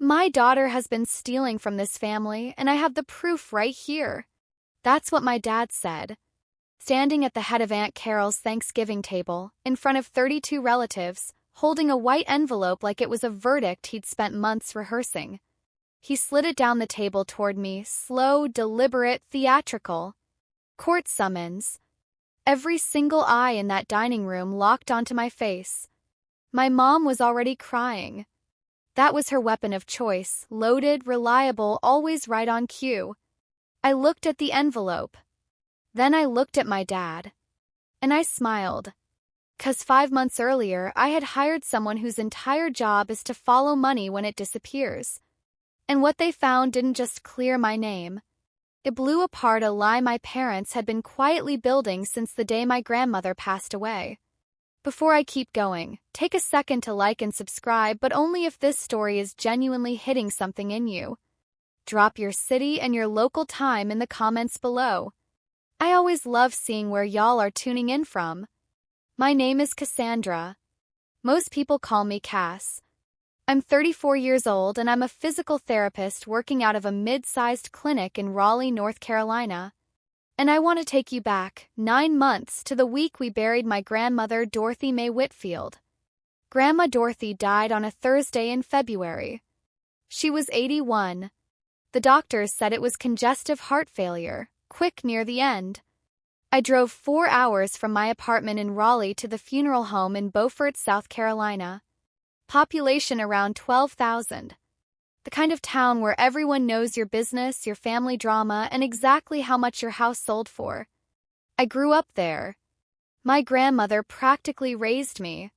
My daughter has been stealing from this family, and I have the proof right here. That's what my dad said. Standing at the head of Aunt Carol's Thanksgiving table, in front of 32 relatives, holding a white envelope like it was a verdict he'd spent months rehearsing. He slid it down the table toward me, slow, deliberate, theatrical. Court summons. Every single eye in that dining room locked onto my face. My mom was already crying. That was her weapon of choice, loaded, reliable, always right on cue. I looked at the envelope. Then I looked at my dad. And I smiled. 'Cause 5 months earlier, I had hired someone whose entire job is to follow money when it disappears. And what they found didn't just clear my name. It blew apart a lie my parents had been quietly building since the day my grandmother passed away. Before I keep going, take a second to like and subscribe, but only if this story is genuinely hitting something in you. Drop your city and your local time in the comments below. I always love seeing where y'all are tuning in from. My name is Cassandra. Most people call me Cass. I'm 34 years old and I'm a physical therapist working out of a mid-sized clinic in Raleigh, North Carolina. And I want to take you back 9 months to the week we buried my grandmother, Dorothy Mae Whitfield. Grandma Dorothy died on a Thursday in February. She was 81. The doctors said it was congestive heart failure, quick near the end. I drove 4 hours from my apartment in Raleigh to the funeral home in Beaufort, South Carolina. Population around 12,000. The kind of town where everyone knows your business, your family drama, and exactly how much your house sold for. I grew up there. My grandmother practically raised me.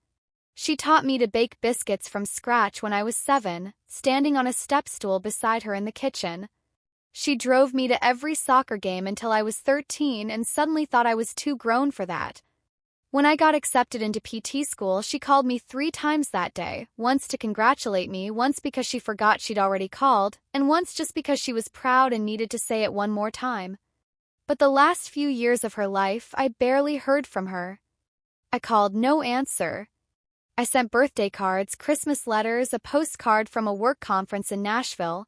She taught me to bake biscuits from scratch when I was 7, standing on a step stool beside her in the kitchen. She drove me to every soccer game until I was 13 and suddenly thought I was too grown for that. When I got accepted into PT school, she called me 3 times that day, once to congratulate me, once because she forgot she'd already called, and once just because she was proud and needed to say it one more time. But the last few years of her life, I barely heard from her. I called, no answer. I sent birthday cards, Christmas letters, a postcard from a work conference in Nashville.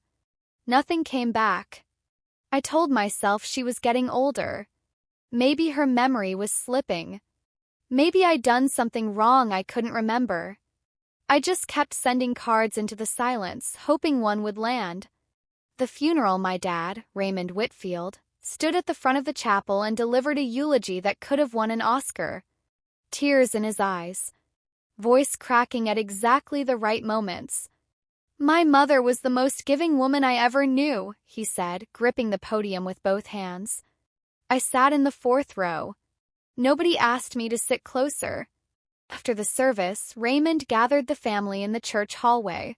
Nothing came back. I told myself she was getting older. Maybe her memory was slipping. Maybe I'd done something wrong I couldn't remember. I just kept sending cards into the silence, hoping one would land. The funeral, my dad, Raymond Whitfield, stood at the front of the chapel and delivered a eulogy that could have won an Oscar. Tears in his eyes. Voice cracking at exactly the right moments. My mother was the most giving woman I ever knew, he said, gripping the podium with both hands. I sat in the 4th row. Nobody asked me to sit closer. After the service, Raymond gathered the family in the church hallway.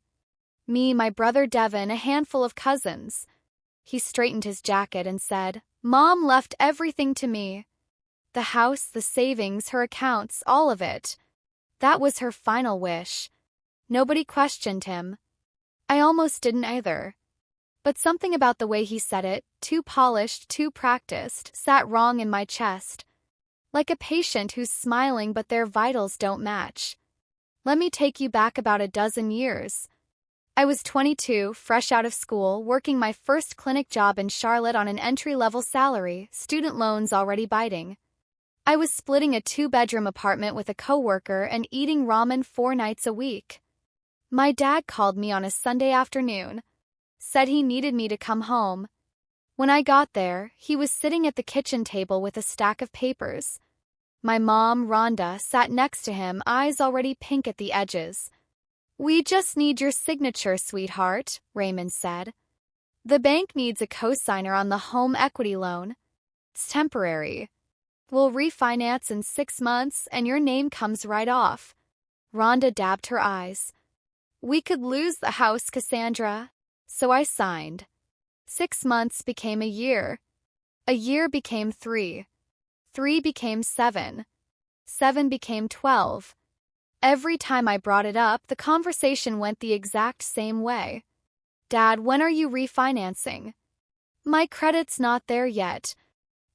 Me, my brother Devin, a handful of cousins. He straightened his jacket and said, Mom left everything to me. The house, the savings, her accounts, all of it. That was her final wish. Nobody questioned him. I almost didn't either. But something about the way he said it, too polished, too practiced, sat wrong in my chest. Like a patient who's smiling but their vitals don't match. Let me take you back about a dozen years. I was 22, fresh out of school, working my first clinic job in Charlotte on an entry-level salary, student loans already biting. I was splitting a 2-bedroom apartment with a coworker and eating ramen 4 nights a week. My dad called me on a Sunday afternoon, said he needed me to come home. When I got there, he was sitting at the kitchen table with a stack of papers. My mom, Rhonda, sat next to him, eyes already pink at the edges. We just need your signature, sweetheart, Raymond said. The bank needs a cosigner on the home equity loan. It's temporary. We'll refinance in 6 months and your name comes right off. Rhonda dabbed her eyes. We could lose the house, Cassandra. So I signed. 6 months became a year. A year became 3. 3 became 7. 7 became 12. Every time I brought it up, the conversation went the exact same way. Dad, when are you refinancing? My credit's not there yet.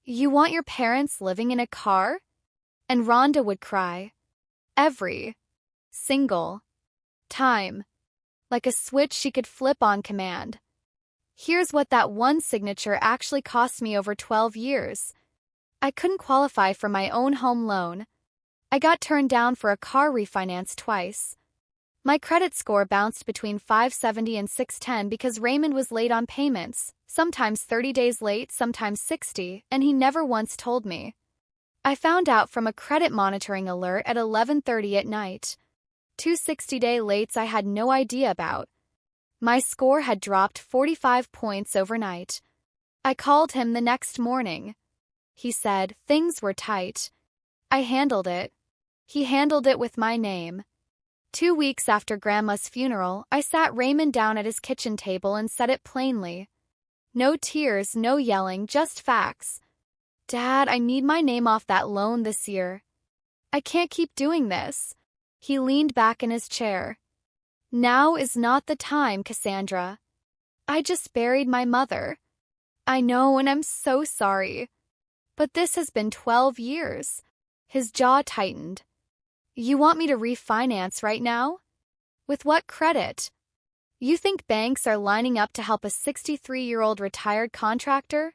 You want your parents living in a car? And Rhonda would cry. Every single time. like a switch she could flip on command. Here's what that one signature actually cost me over 12 years. I couldn't qualify for my own home loan. I got turned down for a car refinance twice. My credit score bounced between 570 and 610 because Raymond was late on payments, sometimes 30 days late, sometimes 60, and he never once told me. I found out from a credit monitoring alert at 11:30 at night. 2 60-day lates I had no idea about. My score had dropped 45 points overnight. I called him the next morning. He said things were tight. I handled it. He handled it with my name. 2 weeks after Grandma's funeral, I sat Raymond down at his kitchen table and said it plainly. No tears, no yelling, just facts. Dad, I need my name off that loan this year. I can't keep doing this. He leaned back in his chair. Now is not the time, Cassandra. I just buried my mother. I know, and I'm so sorry. But this has been 12 years. His jaw tightened. You want me to refinance right now? With what credit? You think banks are lining up to help a 63-year-old retired contractor?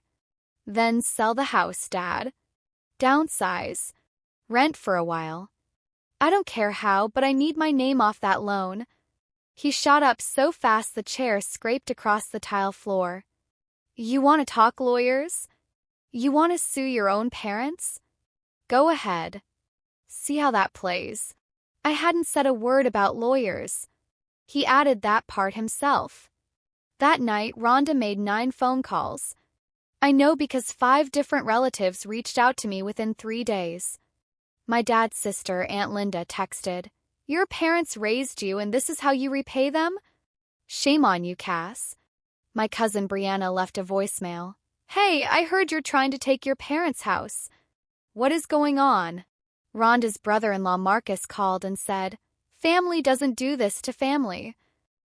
Then sell the house, Dad. Downsize. Rent for a while. I don't care how, but I need my name off that loan. He shot up so fast the chair scraped across the tile floor. You want to talk lawyers? You want to sue your own parents? Go ahead. See how that plays. I hadn't said a word about lawyers. He added that part himself. That night, Rhonda made 9 phone calls. I know because 5 different relatives reached out to me within 3 days. My dad's sister, Aunt Linda, texted, Your parents raised you and this is how you repay them? Shame on you, Cass. My cousin Brianna left a voicemail. Hey, I heard you're trying to take your parents' house. What is going on? Rhonda's brother-in-law Marcus called and said, Family doesn't do this to family.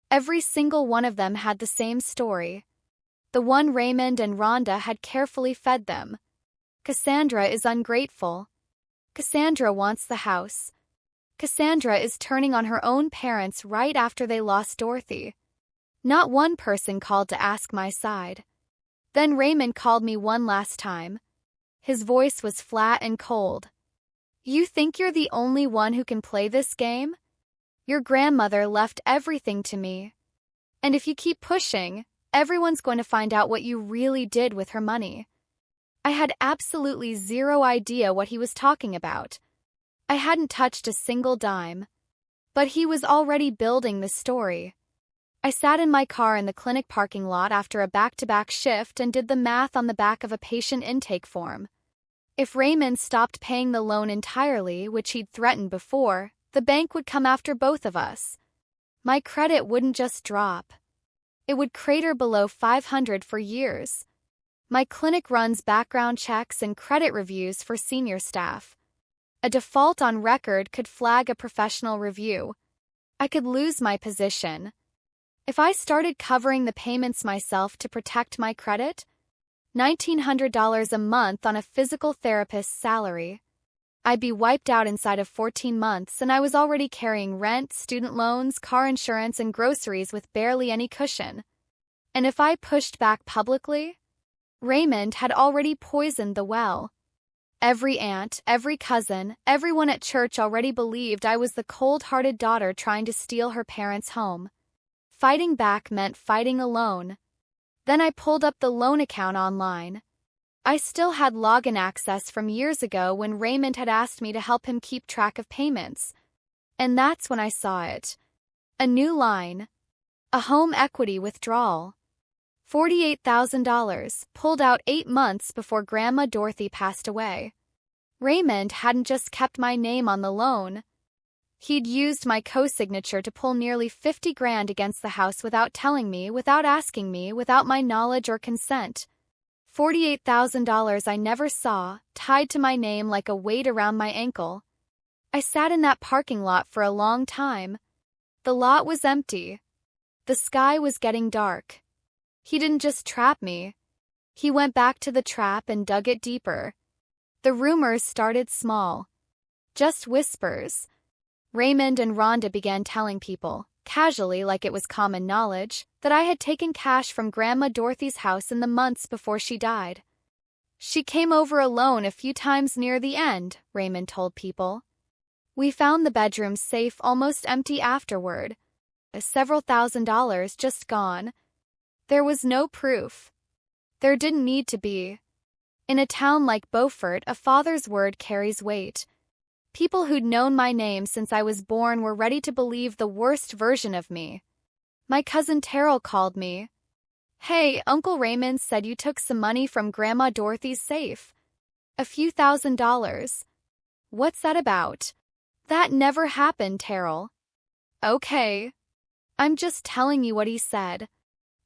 Every single one of them had the same story. The one Raymond and Rhonda had carefully fed them. Cassandra is ungrateful. Cassandra wants the house. Cassandra is turning on her own parents right after they lost Dorothy. Not one person called to ask my side. Then Raymond called me one last time. His voice was flat and cold. You think you're the only one who can play this game? Your grandmother left everything to me. And if you keep pushing, everyone's going to find out what you really did with her money. I had absolutely zero idea what he was talking about. I hadn't touched a single dime. But he was already building the story. I sat in my car in the clinic parking lot after a back-to-back shift and did the math on the back of a patient intake form. If Raymond stopped paying the loan entirely, which he'd threatened before, the bank would come after both of us. My credit wouldn't just drop. It would crater below 500 for years. My clinic runs background checks and credit reviews for senior staff. A default on record could flag a professional review. I could lose my position. If I started covering the payments myself to protect my credit, $1,900 a month on a physical therapist's salary, I'd be wiped out inside of 14 months, and I was already carrying rent, student loans, car insurance, and groceries with barely any cushion. And if I pushed back publicly, Raymond had already poisoned the well. Every aunt, every cousin, everyone at church already believed I was the cold-hearted daughter trying to steal her parents' home. Fighting back meant fighting alone. Then I pulled up the loan account online. I still had login access from years ago when Raymond had asked me to help him keep track of payments. And that's when I saw it. A new line. A home equity withdrawal. $48,000, pulled out 8 months before Grandma Dorothy passed away. Raymond hadn't just kept my name on the loan. He'd used my co-signature to pull nearly $50,000 against the house without telling me, without asking me, without my knowledge or consent. $48,000 I never saw, tied to my name like a weight around my ankle. I sat in that parking lot for a long time. The lot was empty. The sky was getting dark. He didn't just trap me. He went back to the trap and dug it deeper. The rumors started small. Just whispers. Raymond and Rhonda began telling people, casually like it was common knowledge, that I had taken cash from Grandma Dorothy's house in the months before she died. She came over alone a few times near the end, Raymond told People. We found the bedroom safe almost empty afterward. Several $1,000s just gone. There was no proof. There didn't need to be. In a town like Beaufort, a father's word carries weight. People who'd known my name since I was born were ready to believe the worst version of me. My cousin Terrell called me. Hey, Uncle Raymond said you took some money from Grandma Dorothy's safe. A few $1,000s. What's that about? That never happened, Terrell. Okay. I'm just telling you what he said.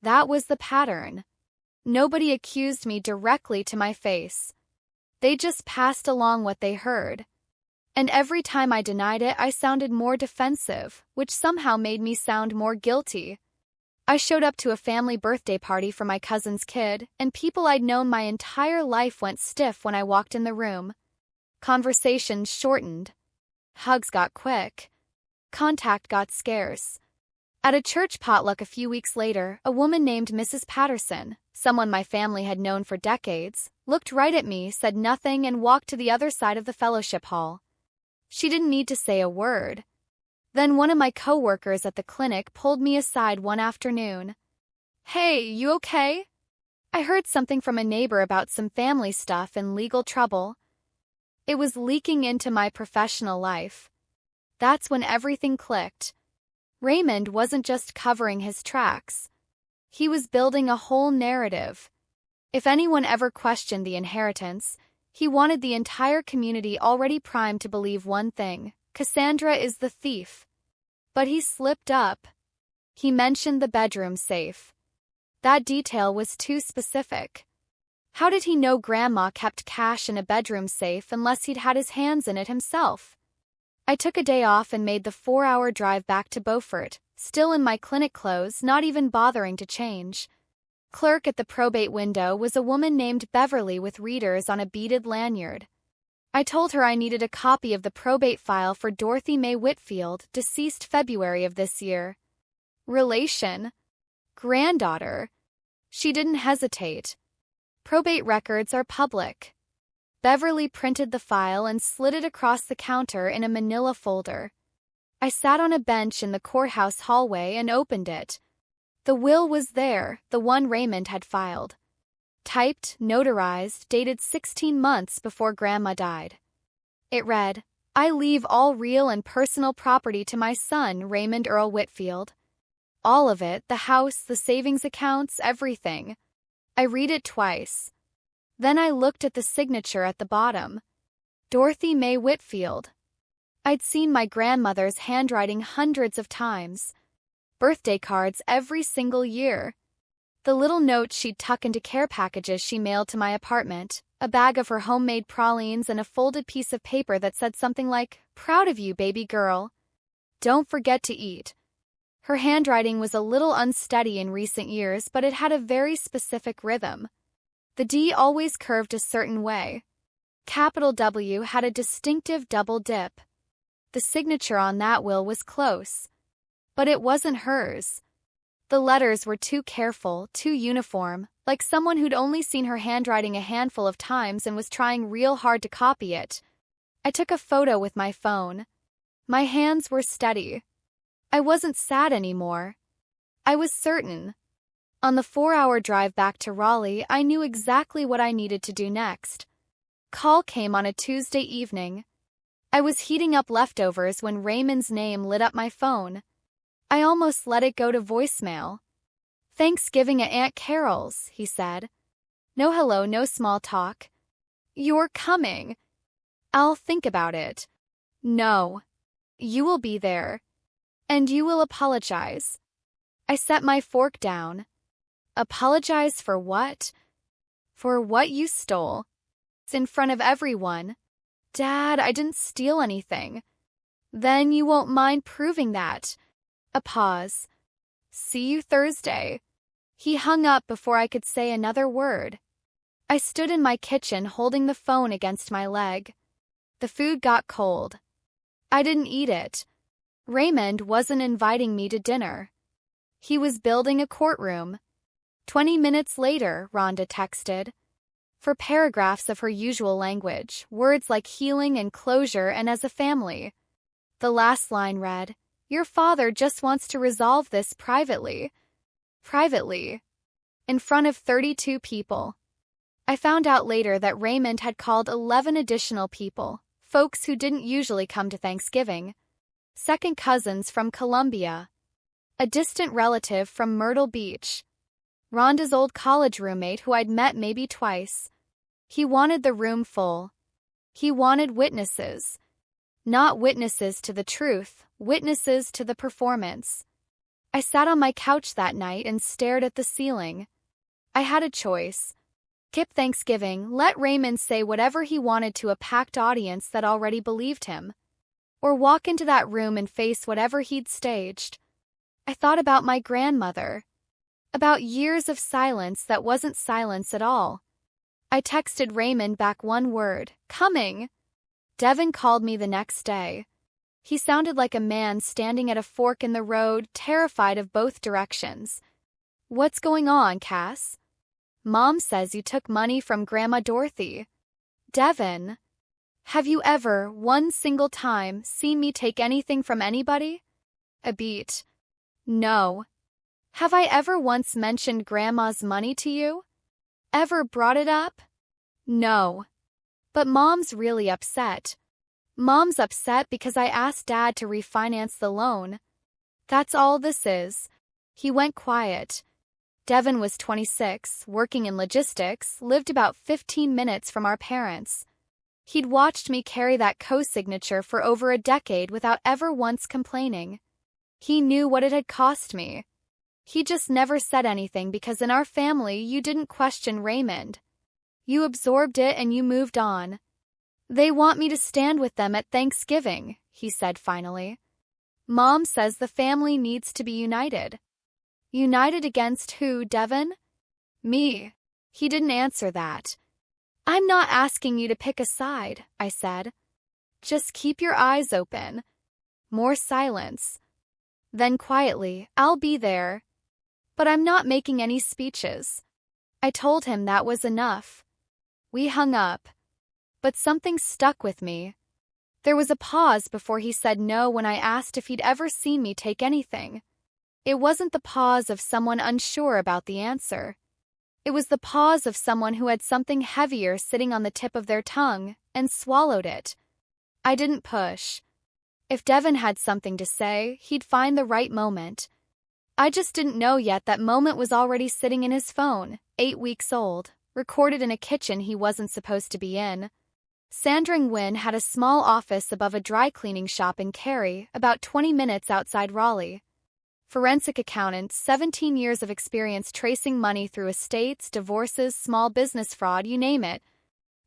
That was the pattern. Nobody accused me directly to my face. They just passed along what they heard. And every time I denied it, I sounded more defensive, which somehow made me sound more guilty. I showed up to a family birthday party for my cousin's kid, and people I'd known my entire life went stiff when I walked in the room. Conversations shortened. Hugs got quick. Contact got scarce. At a church potluck a few weeks later, a woman named Mrs. Patterson, someone my family had known for decades, looked right at me, said nothing, and walked to the other side of the fellowship hall. She didn't need to say a word. Then one of my co-workers at the clinic pulled me aside one afternoon. Hey, you okay? I heard something from a neighbor about some family stuff and legal trouble. It was leaking into my professional life. That's when everything clicked. Raymond wasn't just covering his tracks. He was building a whole narrative. If anyone ever questioned the inheritance, he wanted the entire community already primed to believe one thing: Cassandra is the thief. But he slipped up. He mentioned the bedroom safe. That detail was too specific. How did he know Grandma kept cash in a bedroom safe unless he'd had his hands in it himself? I took a day off and made the 4-hour drive back to Beaufort, still in my clinic clothes, not even bothering to change. Clerk at the probate window was a woman named Beverly with readers on a beaded lanyard. I told her I needed a copy of the probate file for Dorothy Mae Whitfield, deceased February of this year. Relation? Granddaughter? She didn't hesitate. Probate records are public. Beverly printed the file and slid it across the counter in a manila folder. I sat on a bench in the courthouse hallway and opened it. The will was there, the one Raymond had filed. Typed, notarized, dated 16 months before Grandma died. It read, I leave all real and personal property to my son, Raymond Earl Whitfield. All of it, the house, the savings accounts, everything. I read it twice. Then I looked at the signature at the bottom. Dorothy Mae Whitfield. I'd seen my grandmother's handwriting hundreds of times. Birthday cards every single year. The little notes she'd tuck into care packages she mailed to my apartment, a bag of her homemade pralines and a folded piece of paper that said something like, Proud of you, baby girl. Don't forget to eat. Her handwriting was a little unsteady in recent years, but it had a very specific rhythm. The D always curved a certain way. Capital W had a distinctive double dip. The signature on that will was close. But it wasn't hers. The letters were too careful, too uniform, like someone who'd only seen her handwriting a handful of times and was trying real hard to copy it. I took a photo with my phone. My hands were steady. I wasn't sad anymore. I was certain. On the 4-hour drive back to Raleigh, I knew exactly what I needed to do next. Call came on a Tuesday evening. I was heating up leftovers when Raymond's name lit up my phone. I almost let it go to voicemail. Thanksgiving at Aunt Carol's, he said. No hello, no small talk. You're coming. I'll think about it. No. You will be there. And you will apologize. I set my fork down. Apologize for what? For what you stole. In front of everyone. Dad, I didn't steal anything. Then you won't mind proving that. A pause. See you Thursday. He hung up before I could say another word. I stood in my kitchen holding the phone against my leg. The food got cold. I didn't eat it. Raymond wasn't inviting me to dinner. He was building a courtroom. 20 minutes later, Rhonda texted. For paragraphs of her usual language, words like healing and closure and as a family. The last line read, "Your father just wants to resolve this privately." Privately. In front of 32 people. I found out later that Raymond had called 11 additional people, folks who didn't usually come to Thanksgiving. Second cousins from Columbia. A distant relative from Myrtle Beach. Rhonda's old college roommate who I'd met maybe twice. He wanted the room full. He wanted witnesses. Not witnesses to the truth, witnesses to the performance. I sat on my couch that night and stared at the ceiling. I had a choice. Skip Thanksgiving, let Raymond say whatever he wanted to a packed audience that already believed him. Or walk into that room and face whatever he'd staged. I thought about my grandmother. About years of silence that wasn't silence at all. I texted Raymond back one word, "Coming." Devin called me the next day. He sounded like a man standing at a fork in the road, terrified of both directions. "What's going on, Cass?" "Mom says you took money from Grandma Dorothy." "Devin, have you ever, one single time, seen me take anything from anybody?" A beat. "No." "Have I ever once mentioned Grandma's money to you? Ever brought it up?" "No." "But Mom's really upset. Mom's upset because I asked Dad to refinance the loan. That's all this is." He went quiet. Devin was 26, working in logistics, lived about 15 minutes from our parents. He'd watched me carry that co-signature for over a decade without ever once complaining. He knew what it had cost me. He just never said anything because in our family you didn't question Raymond. You absorbed it and you moved on. "They want me to stand with them at Thanksgiving," he said finally. "Mom says the family needs to be united." "United against who, Devin?" "Me." He didn't answer that. "I'm not asking you to pick a side," I said. "Just keep your eyes open." More silence. Then quietly, "I'll be there. But I'm not making any speeches." I told him that was enough. We hung up. But something stuck with me. There was a pause before he said no when I asked if he'd ever seen me take anything. It wasn't the pause of someone unsure about the answer. It was the pause of someone who had something heavier sitting on the tip of their tongue and swallowed it. I didn't push. If Devin had something to say, he'd find the right moment. I just didn't know yet that moment was already sitting in his phone, 8 weeks old, recorded in a kitchen he wasn't supposed to be in. Sandra Nguyen had a small office above a dry cleaning shop in Cary, about 20 minutes outside Raleigh. Forensic accountant, 17 years of experience tracing money through estates, divorces, small business fraud, you name it.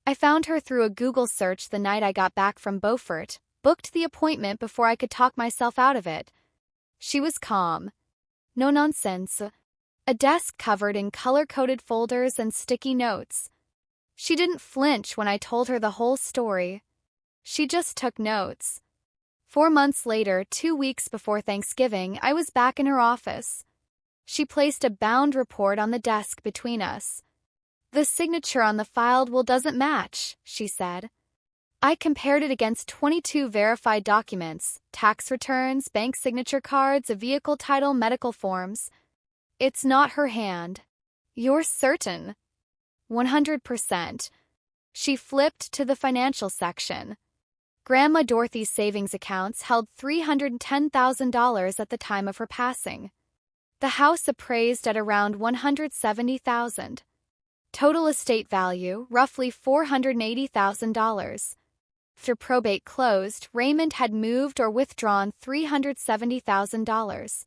I found her through a Google search the night I got back from Beaufort, booked the appointment before I could talk myself out of it. She was calm. No nonsense. A desk covered in color-coded folders and sticky notes. She didn't flinch when I told her the whole story. She just took notes. 4 months later, 2 weeks before Thanksgiving, I was back in her office. She placed a bound report on the desk between us. "The signature on the filed will doesn't match," she said. I compared it against 22 verified documents, tax returns, bank signature cards, a vehicle title, medical forms. "It's not her hand." "You're certain?" 100%. She flipped to the financial section. Grandma Dorothy's savings accounts held $310,000 at the time of her passing. The house appraised at around $170,000. Total estate value, roughly $480,000. After probate closed, Raymond had moved or withdrawn $370,000.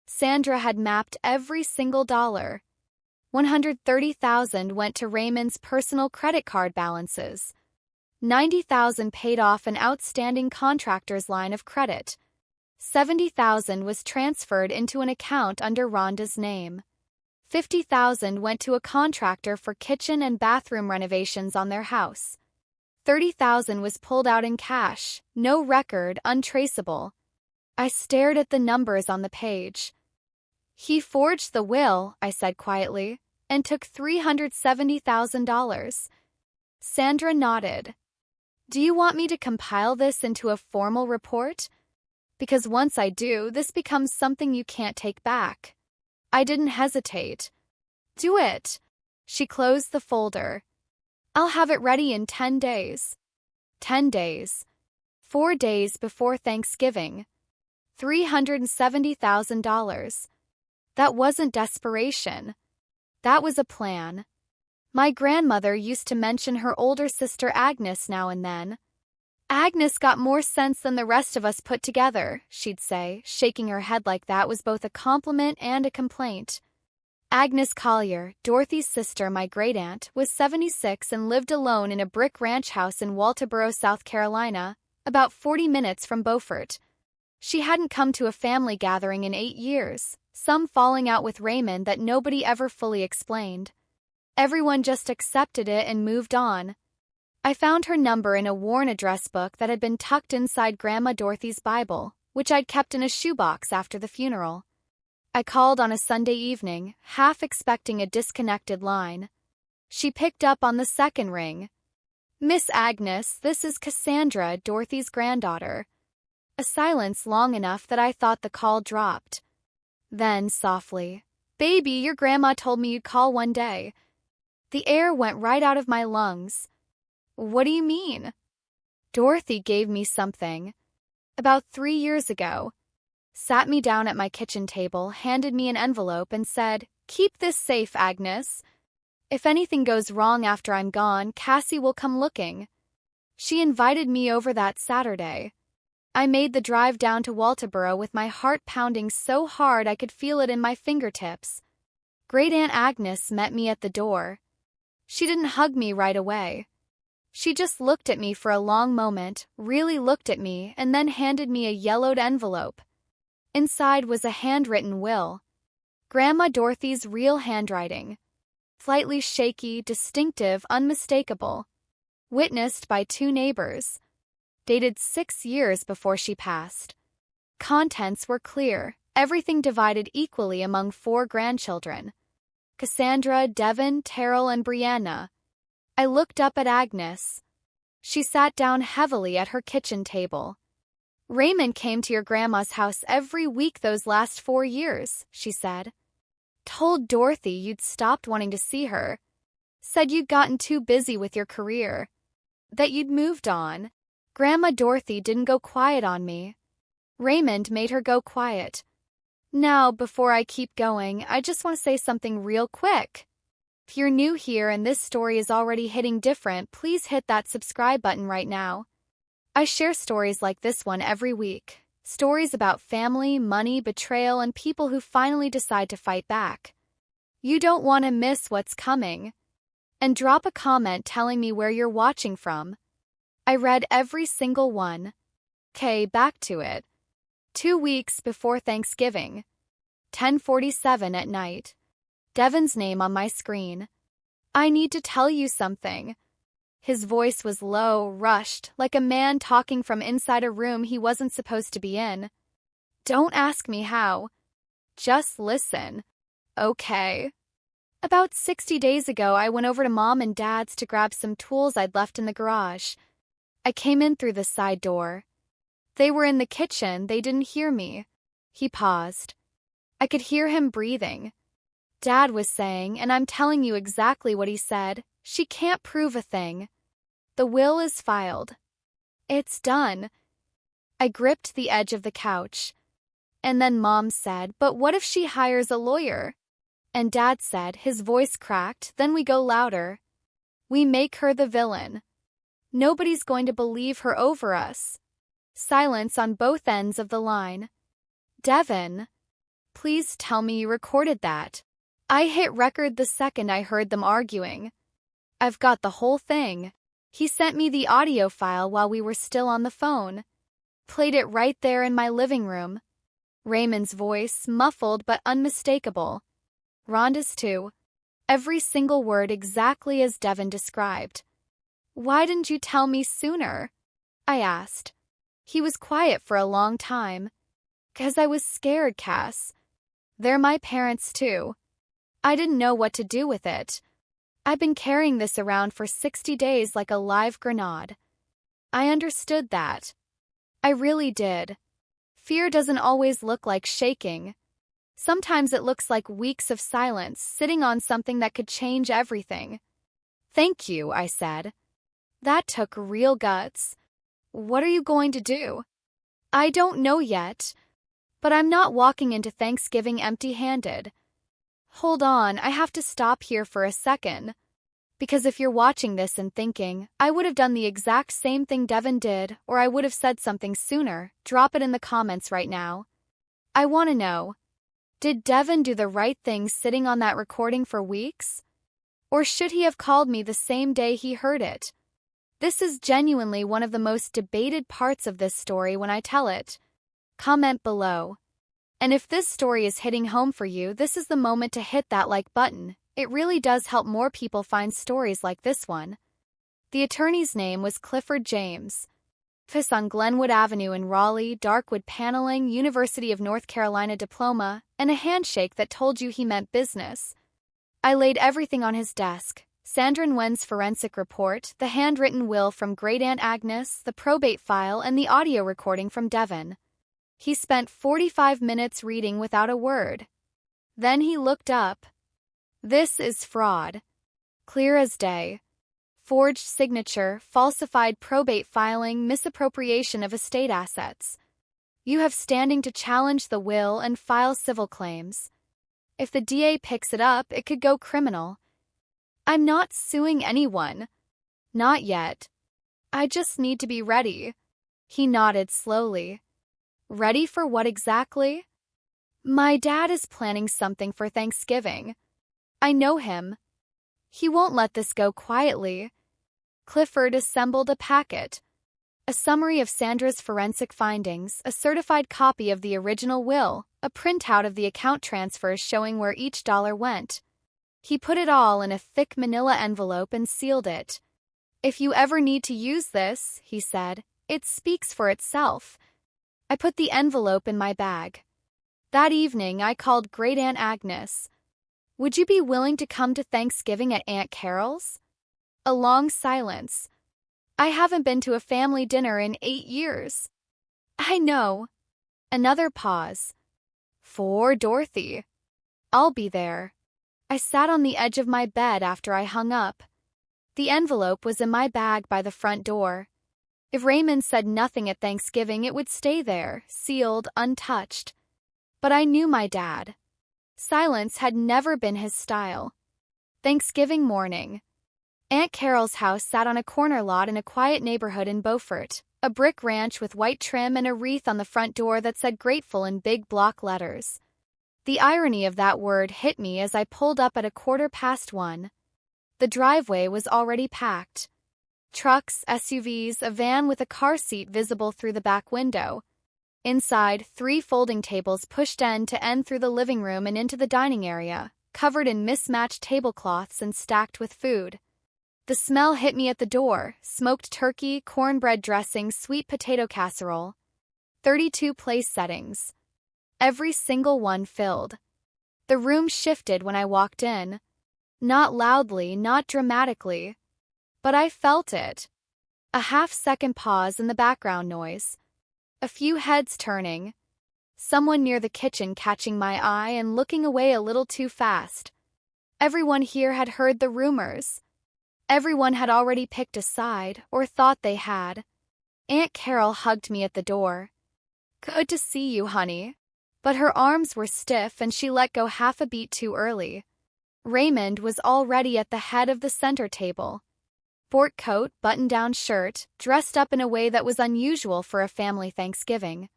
Sandra had mapped every single dollar. $130,000 went to Raymond's personal credit card balances. $90,000 paid off an outstanding contractor's line of credit. $70,000 was transferred into an account under Rhonda's name. $50,000 went to a contractor for kitchen and bathroom renovations on their house. $30,000 was pulled out in cash, no record, untraceable. I stared at the numbers on the page. He forged the will, I said quietly, and took $370,000. Sandra nodded. Do you want me to compile this into a formal report? Because once I do, this becomes something you can't take back. I didn't hesitate. Do it. She closed the folder. I'll have it ready in 10 days. 10 days. 4 days before Thanksgiving. $370,000. That wasn't desperation. That was a plan. My grandmother used to mention her older sister Agnes now and then. Agnes got more sense than the rest of us put together, she'd say, shaking her head like that was both a compliment and a complaint. Agnes Collier, Dorothy's sister, my great-aunt, was 76 and lived alone in a brick ranch house in Walterboro, South Carolina, about 40 minutes from Beaufort. She hadn't come to a family gathering in 8 years, some falling out with Raymond that nobody ever fully explained. Everyone just accepted it and moved on. I found her number in a worn address book that had been tucked inside Grandma Dorothy's Bible, which I'd kept in a shoebox after the funeral. I called on a Sunday evening, half expecting a disconnected line. She picked up on the second ring. Miss Agnes, this is Cassandra, Dorothy's granddaughter. A silence long enough that I thought the call dropped. Then, softly, Baby, your grandma told me you'd call one day. The air went right out of my lungs. What do you mean? Dorothy gave me something. About 3 years ago. Sat me down at my kitchen table, handed me an envelope and said, Keep this safe, Agnes. If anything goes wrong after I'm gone, Cassie will come looking. She invited me over that Saturday. I made the drive down to Walterboro with my heart pounding so hard I could feel it in my fingertips. Great Aunt Agnes met me at the door. She didn't hug me right away. She just looked at me for a long moment, really looked at me, and then handed me a yellowed envelope. Inside was a handwritten will. Grandma Dorothy's real handwriting. Slightly shaky, distinctive, unmistakable. Witnessed by 2 neighbors. Dated 6 years before she passed. Contents were clear, everything divided equally among 4 grandchildren. Cassandra, Devon, Terrell, and Brianna. I looked up at Agnes. She sat down heavily at her kitchen table. Raymond came to your grandma's house every week those last 4 years, she said. Told Dorothy you'd stopped wanting to see her. Said you'd gotten too busy with your career. That you'd moved on. Grandma Dorothy didn't go quiet on me. Raymond made her go quiet. Now, before I keep going, I just want to say something real quick. If you're new here and this story is already hitting different, please hit that subscribe button right now. I share stories like this one every week. Stories about family, money, betrayal, and people who finally decide to fight back. You don't want to miss what's coming. And drop a comment telling me where you're watching from. I read every single one. Okay, back to it. 2 weeks before Thanksgiving. 10:47 at night. Devon's name on my screen. I need to tell you something. His voice was low, rushed, like a man talking from inside a room he wasn't supposed to be in. Don't ask me how. Just listen. Okay. About 60 days ago, I went over to Mom and Dad's to grab some tools I'd left in the garage. I came in through the side door. They were in the kitchen, they didn't hear me. He paused. I could hear him breathing. Dad was saying, and I'm telling you exactly what he said, she can't prove a thing. The will is filed. It's done. I gripped the edge of the couch. And then Mom said, but what if she hires a lawyer? And Dad said, his voice cracked, then we go louder. We make her the villain. Nobody's going to believe her over us. Silence on both ends of the line. Devon, please tell me you recorded that. I hit record the second I heard them arguing. I've got the whole thing. He sent me the audio file while we were still on the phone. Played it right there in my living room. Raymond's voice, muffled but unmistakable. Rhonda's too. Every single word exactly as Devon described. Why didn't you tell me sooner? I asked. He was quiet for a long time. 'Cause I was scared, Cass. They're my parents too. I didn't know what to do with it. I've been carrying this around for 60 days like a live grenade. I understood that. I really did. Fear doesn't always look like shaking. Sometimes it looks like weeks of silence, sitting on something that could change everything. Thank you, I said. That took real guts. What are you going to do? I don't know yet, but I'm not walking into Thanksgiving empty-handed. Hold on, I have to stop here for a second. Because if you're watching this and thinking, I would have done the exact same thing Devin did, or I would have said something sooner, drop it in the comments right now. I want to know, did Devin do the right thing sitting on that recording for weeks? Or should he have called me the same day he heard it? This is genuinely one of the most debated parts of this story when I tell it. Comment below. And if this story is hitting home for you, this is the moment to hit that like button. It really does help more people find stories like this one. The attorney's name was Clifford James. Office on Glenwood Avenue in Raleigh, dark wood paneling, University of North Carolina diploma, and a handshake that told you he meant business. I laid everything on his desk. Sandra Nguyen's forensic report, the handwritten will from Great Aunt Agnes, the probate file, and the audio recording from Devin. He spent 45 minutes reading without a word. Then he looked up. This is fraud. Clear as day. Forged signature, falsified probate filing, misappropriation of estate assets. You have standing to challenge the will and file civil claims. If the DA picks it up, it could go criminal. I'm not suing anyone. Not yet. I just need to be ready. He nodded slowly. Ready for what exactly? My dad is planning something for Thanksgiving. I know him. He won't let this go quietly. Clifford assembled a packet. A summary of Sandra's forensic findings, a certified copy of the original will, a printout of the account transfers showing where each dollar went. He put it all in a thick manila envelope and sealed it. If you ever need to use this, he said, it speaks for itself. I put the envelope in my bag. That evening, I called Great Aunt Agnes. Would you be willing to come to Thanksgiving at Aunt Carol's? A long silence. I haven't been to a family dinner in 8 years. I know. Another pause. For Dorothy. I'll be there. I sat on the edge of my bed after I hung up. The envelope was in my bag by the front door. If Raymond said nothing at Thanksgiving, it would stay there, sealed, untouched. But I knew my dad. Silence had never been his style. Thanksgiving morning. Aunt Carol's house sat on a corner lot in a quiet neighborhood in Beaufort, a brick ranch with white trim and a wreath on the front door that said grateful in big block letters. The irony of that word hit me as I pulled up at 1:15. The driveway was already packed. Trucks, SUVs, a van with a car seat visible through the back window. Inside, 3 folding tables pushed end to end through the living room and into the dining area, covered in mismatched tablecloths and stacked with food. The smell hit me at the door: smoked turkey, cornbread dressing, sweet potato casserole. 32 place settings. Every single one filled. The room shifted when I walked in. Not loudly, not dramatically. But I felt it. A half-second pause in the background noise. A few heads turning. Someone near the kitchen catching my eye and looking away a little too fast. Everyone here had heard the rumors. Everyone had already picked a side, or thought they had. Aunt Carol hugged me at the door. Good to see you, honey. But her arms were stiff and she let go half a beat too early. Raymond was already at the head of the center table. Sport coat, button-down shirt, dressed up in a way that was unusual for a family Thanksgiving.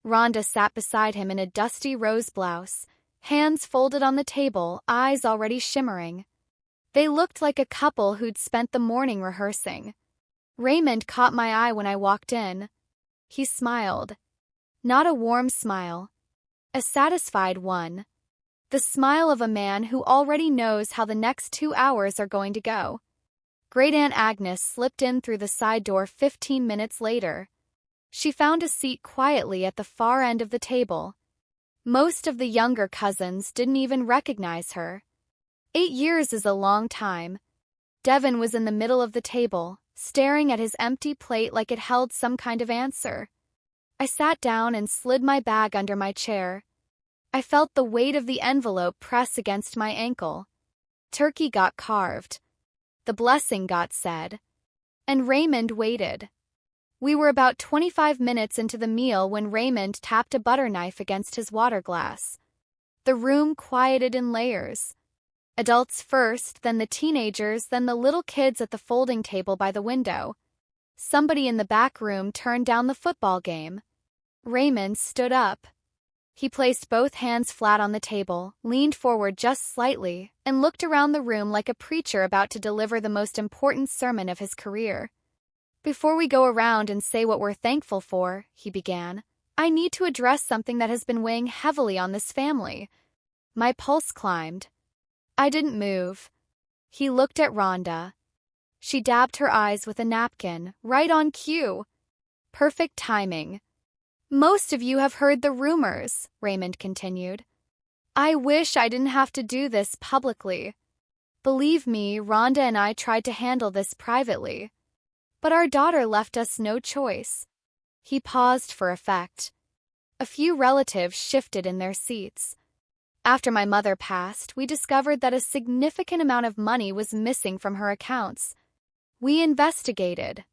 Rhonda sat beside him in a dusty rose blouse, hands folded on the table, eyes already shimmering. They looked like a couple who'd spent the morning rehearsing. Raymond caught my eye when I walked in. He smiled. Not a warm smile. A satisfied one. The smile of a man who already knows how the next 2 hours are going to go. Great Aunt Agnes slipped in through the side door 15 minutes later. She found a seat quietly at the far end of the table. Most of the younger cousins didn't even recognize her. 8 years is a long time. Devin was in the middle of the table, staring at his empty plate like it held some kind of answer. I sat down and slid my bag under my chair. I felt the weight of the envelope press against my ankle. Turkey got carved. The blessing got said. And Raymond waited. We were about 25 minutes into the meal when Raymond tapped a butter knife against his water glass. The room quieted in layers. Adults first, then the teenagers, then the little kids at the folding table by the window. Somebody in the back room turned down the football game. Raymond stood up. He placed both hands flat on the table, leaned forward just slightly, and looked around the room like a preacher about to deliver the most important sermon of his career. "Before we go around and say what we're thankful for," he began, "I need to address something that has been weighing heavily on this family." My pulse climbed. I didn't move. He looked at Rhonda. She dabbed her eyes with a napkin, right on cue. Perfect timing. "Most of you have heard the rumors," Raymond continued. "I wish I didn't have to do this publicly. Believe me, Rhonda and I tried to handle this privately. But our daughter left us no choice." He paused for effect. A few relatives shifted in their seats. After my mother passed, we discovered that a significant amount of money was missing from her accounts. We investigated.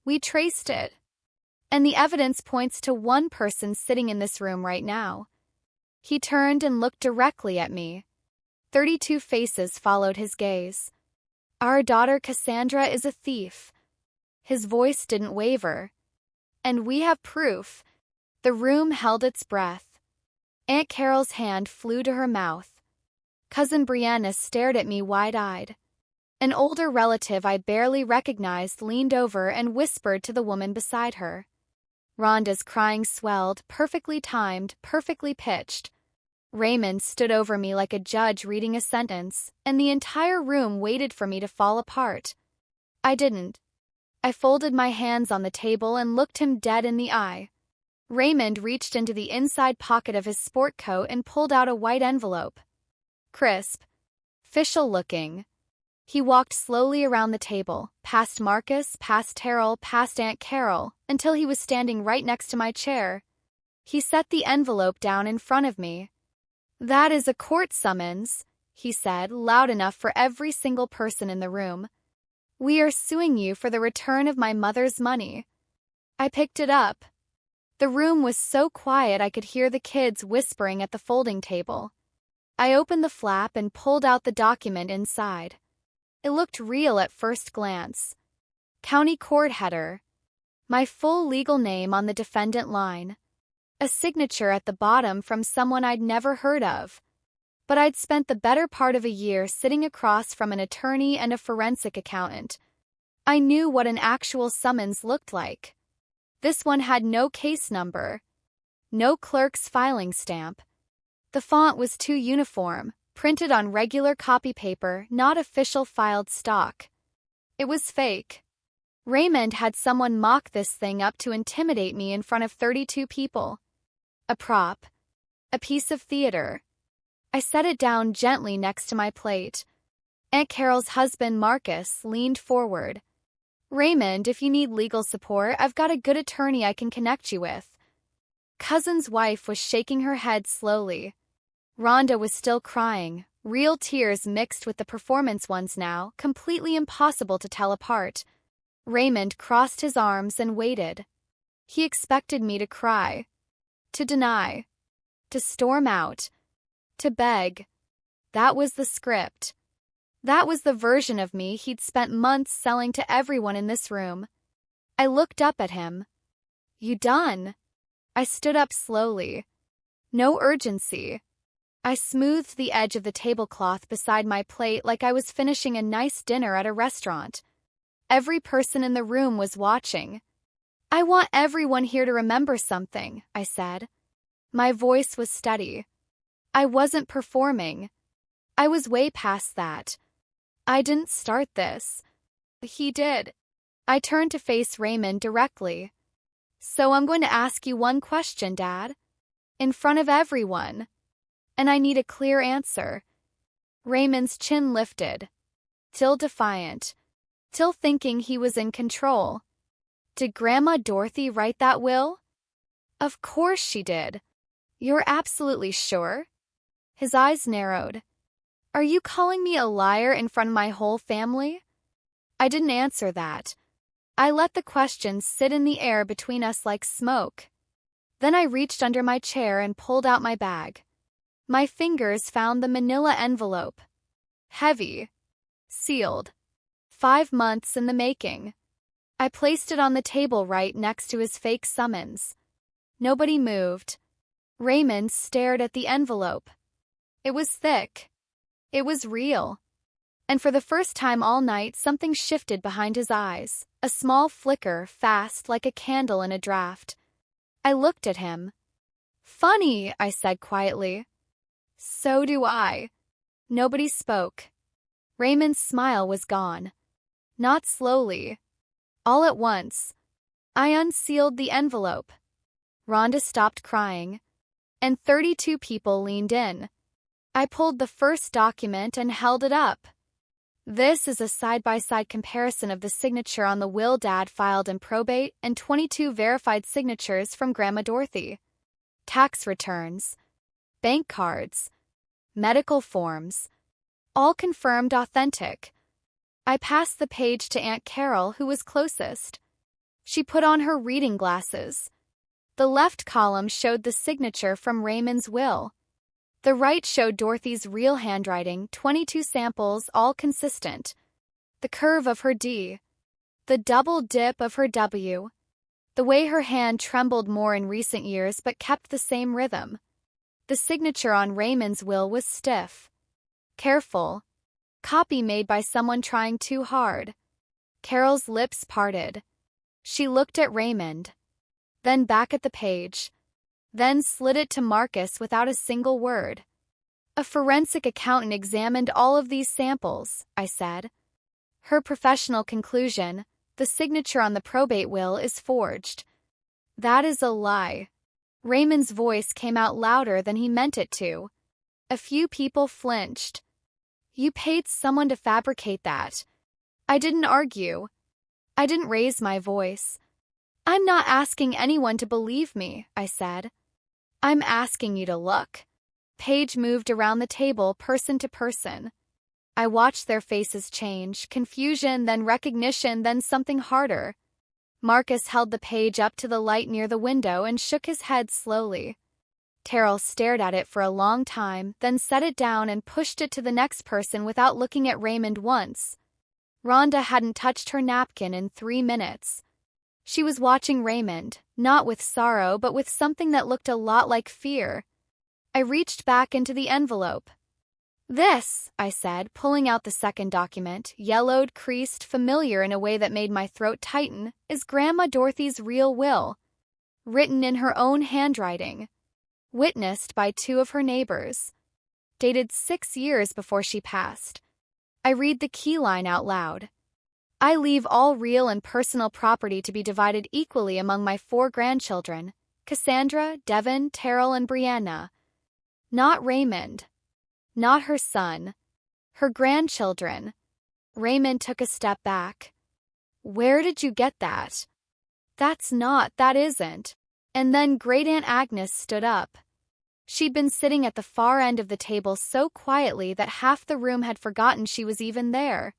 We traced it. And the evidence points to one person sitting in this room right now. He turned and looked directly at me. 32 faces followed his gaze. "Our daughter Cassandra is a thief." His voice didn't waver. "And we have proof." The room held its breath. Aunt Carol's hand flew to her mouth. Cousin Brianna stared at me wide-eyed. An older relative I barely recognized leaned over and whispered to the woman beside her. Rhonda's crying swelled, perfectly timed, perfectly pitched. Raymond stood over me like a judge reading a sentence, and the entire room waited for me to fall apart. I didn't. I folded my hands on the table and looked him dead in the eye. Raymond reached into the inside pocket of his sport coat and pulled out a white envelope. Crisp. Official-looking. He walked slowly around the table, past Marcus, past Terrell, past Aunt Carol, until he was standing right next to my chair. He set the envelope down in front of me. "That is a court summons," he said, loud enough for every single person in the room. "We are suing you for the return of my mother's money." I picked it up. The room was so quiet I could hear the kids whispering at the folding table. I opened the flap and pulled out the document inside. It looked real at first glance. County Court Header. My full legal name on the defendant line. A signature at the bottom from someone I'd never heard of. But I'd spent the better part of a year sitting across from an attorney and a forensic accountant. I knew what an actual summons looked like. This one had no case number. No clerk's filing stamp. The font was too uniform, printed on regular copy paper, not official filed stock. It was fake. Raymond had someone mock this thing up to intimidate me in front of 32 people. A prop. A piece of theater. I set it down gently next to my plate. Aunt Carol's husband, Marcus, leaned forward. "Raymond, if you need legal support, I've got a good attorney I can connect you with." Cousin's wife was shaking her head slowly. Rhonda was still crying, real tears mixed with the performance ones now, completely impossible to tell apart. Raymond crossed his arms and waited. He expected me to cry. To deny. To storm out. To beg. That was the script. That was the version of me he'd spent months selling to everyone in this room. I looked up at him. "You done?" I stood up slowly. No urgency. I smoothed the edge of the tablecloth beside my plate like I was finishing a nice dinner at a restaurant. Every person in the room was watching. "I want everyone here to remember something," I said. My voice was steady. I wasn't performing. I was way past that. I didn't start this. He did. I turned to face Raymond directly. So I'm going to ask you one question, Dad. In front of everyone. And I need a clear answer. Raymond's chin lifted. Till defiant. Till thinking he was in control. Did Grandma Dorothy write that will? Of course she did. You're absolutely sure? His eyes narrowed. Are you calling me a liar in front of my whole family? I didn't answer that. I let the questions sit in the air between us like smoke. Then I reached under my chair and pulled out my bag. My fingers found the manila envelope. Heavy. Sealed. 5 months in the making. I placed it on the table right next to his fake summons. Nobody moved. Raymond stared at the envelope. It was thick. It was real. And for the first time all night, something shifted behind his eyes, a small flicker, fast like a candle in a draft. I looked at him. Funny, I said quietly. So do I. Nobody spoke. Raymond's smile was gone. Not slowly. All at once. I unsealed the envelope. Rhonda stopped crying. And 32 people leaned in. I pulled the first document and held it up. This is a side-by-side comparison of the signature on the will Dad filed in probate and 22 verified signatures from Grandma Dorothy. Tax returns, bank cards, medical forms, all confirmed authentic. I passed the page to Aunt Carol, who was closest. She put on her reading glasses. The left column showed the signature from Raymond's will. The right showed Dorothy's real handwriting, 22 samples, all consistent. The curve of her D. The double dip of her W. The way her hand trembled more in recent years but kept the same rhythm. The signature on Raymond's will was stiff. Careful. Copy made by someone trying too hard. Carol's lips parted. She looked at Raymond. Then back at the page. Then slid it to Marcus without a single word. A forensic accountant examined all of these samples, I said. Her professional conclusion, the signature on the probate will is forged. That is a lie. Raymond's voice came out louder than he meant it to. A few people flinched. You paid someone to fabricate that. I didn't argue. I didn't raise my voice. I'm not asking anyone to believe me, I said. I'm asking you to look. Paige moved around the table, person to person. I watched their faces change, confusion, then recognition, then something harder. Marcus held the page up to the light near the window and shook his head slowly. Terrell stared at it for a long time, then set it down and pushed it to the next person without looking at Raymond once. Rhonda hadn't touched her napkin in 3 minutes. She was watching Raymond, not with sorrow but with something that looked a lot like fear. I reached back into the envelope. This, I said, pulling out the second document, yellowed, creased, familiar in a way that made my throat tighten, is Grandma Dorothy's real will. Written in her own handwriting. Witnessed by 2 of her neighbors. Dated 6 years before she passed. I read the key line out loud. I leave all real and personal property to be divided equally among my 4 grandchildren, Cassandra, Devon, Terrell, and Brianna. Not Raymond. Not her son. Her grandchildren. Raymond took a step back. Where did you get that? That isn't. And then Great Aunt Agnes stood up. She'd been sitting at the far end of the table so quietly that half the room had forgotten she was even there.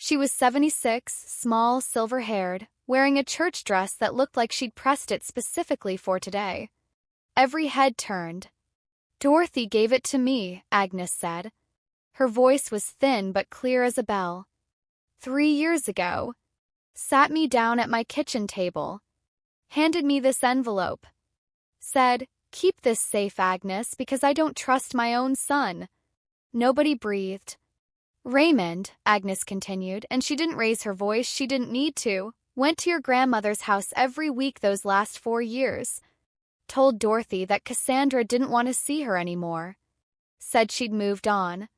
She was 76, small, silver-haired, wearing a church dress that looked like she'd pressed it specifically for today. Every head turned. Dorothy gave it to me, Agnes said. Her voice was thin but clear as a bell. 3 years ago. Sat me down at my kitchen table. Handed me this envelope. Said, keep this safe, Agnes, because I don't trust my own son. Nobody breathed. Raymond, Agnes continued, and she didn't raise her voice, she didn't need to, went to your grandmother's house every week those last 4 years. Told Dorothy that Cassandra didn't want to see her anymore. Said she'd moved on.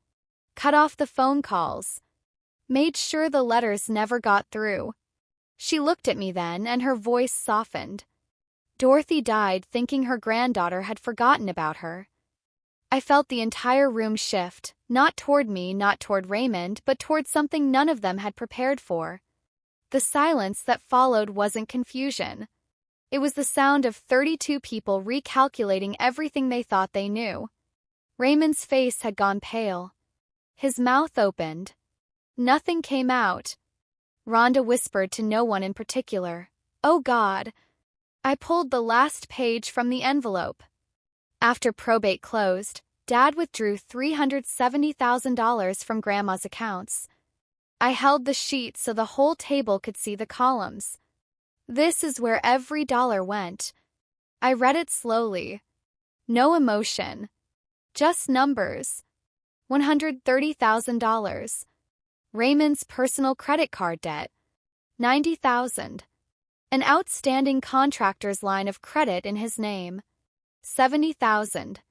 Cut off the phone calls. Made sure the letters never got through. She looked at me then, and her voice softened. Dorothy died thinking her granddaughter had forgotten about her. I felt the entire room shift, not toward me, not toward Raymond, but toward something none of them had prepared for. The silence that followed wasn't confusion. It was the sound of 32 people recalculating everything they thought they knew. Raymond's face had gone pale. His mouth opened. Nothing came out. Rhonda whispered to no one in particular. "Oh God." I pulled the last page from the envelope. After probate closed, Dad withdrew $370,000 from Grandma's accounts. I held the sheet so the whole table could see the columns. This is where every dollar went. I read it slowly. No emotion. Just numbers. $130,000. Raymond's personal credit card debt. $90,000. An outstanding contractor's line of credit in his name. $70,000.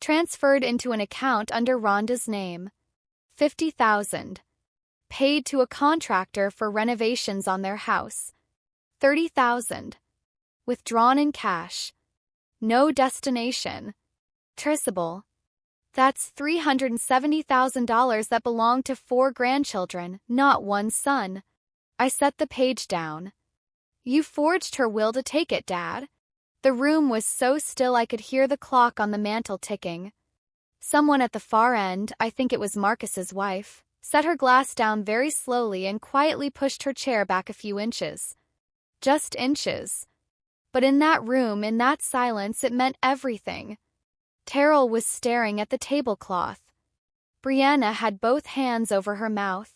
Transferred into an account under Rhonda's name. $50,000. Paid to a contractor for renovations on their house. $30,000. Withdrawn in cash. No destination. Traceable. That's $370,000 that belonged to 4 grandchildren, not 1 son. I set the page down. You forged her will to take it, Dad. The room was so still I could hear the clock on the mantel ticking. Someone at the far end, I think it was Marcus's wife, set her glass down very slowly and quietly pushed her chair back a few inches. Just inches. But in that room, in that silence, it meant everything. Terrell was staring at the tablecloth. Brianna had both hands over her mouth.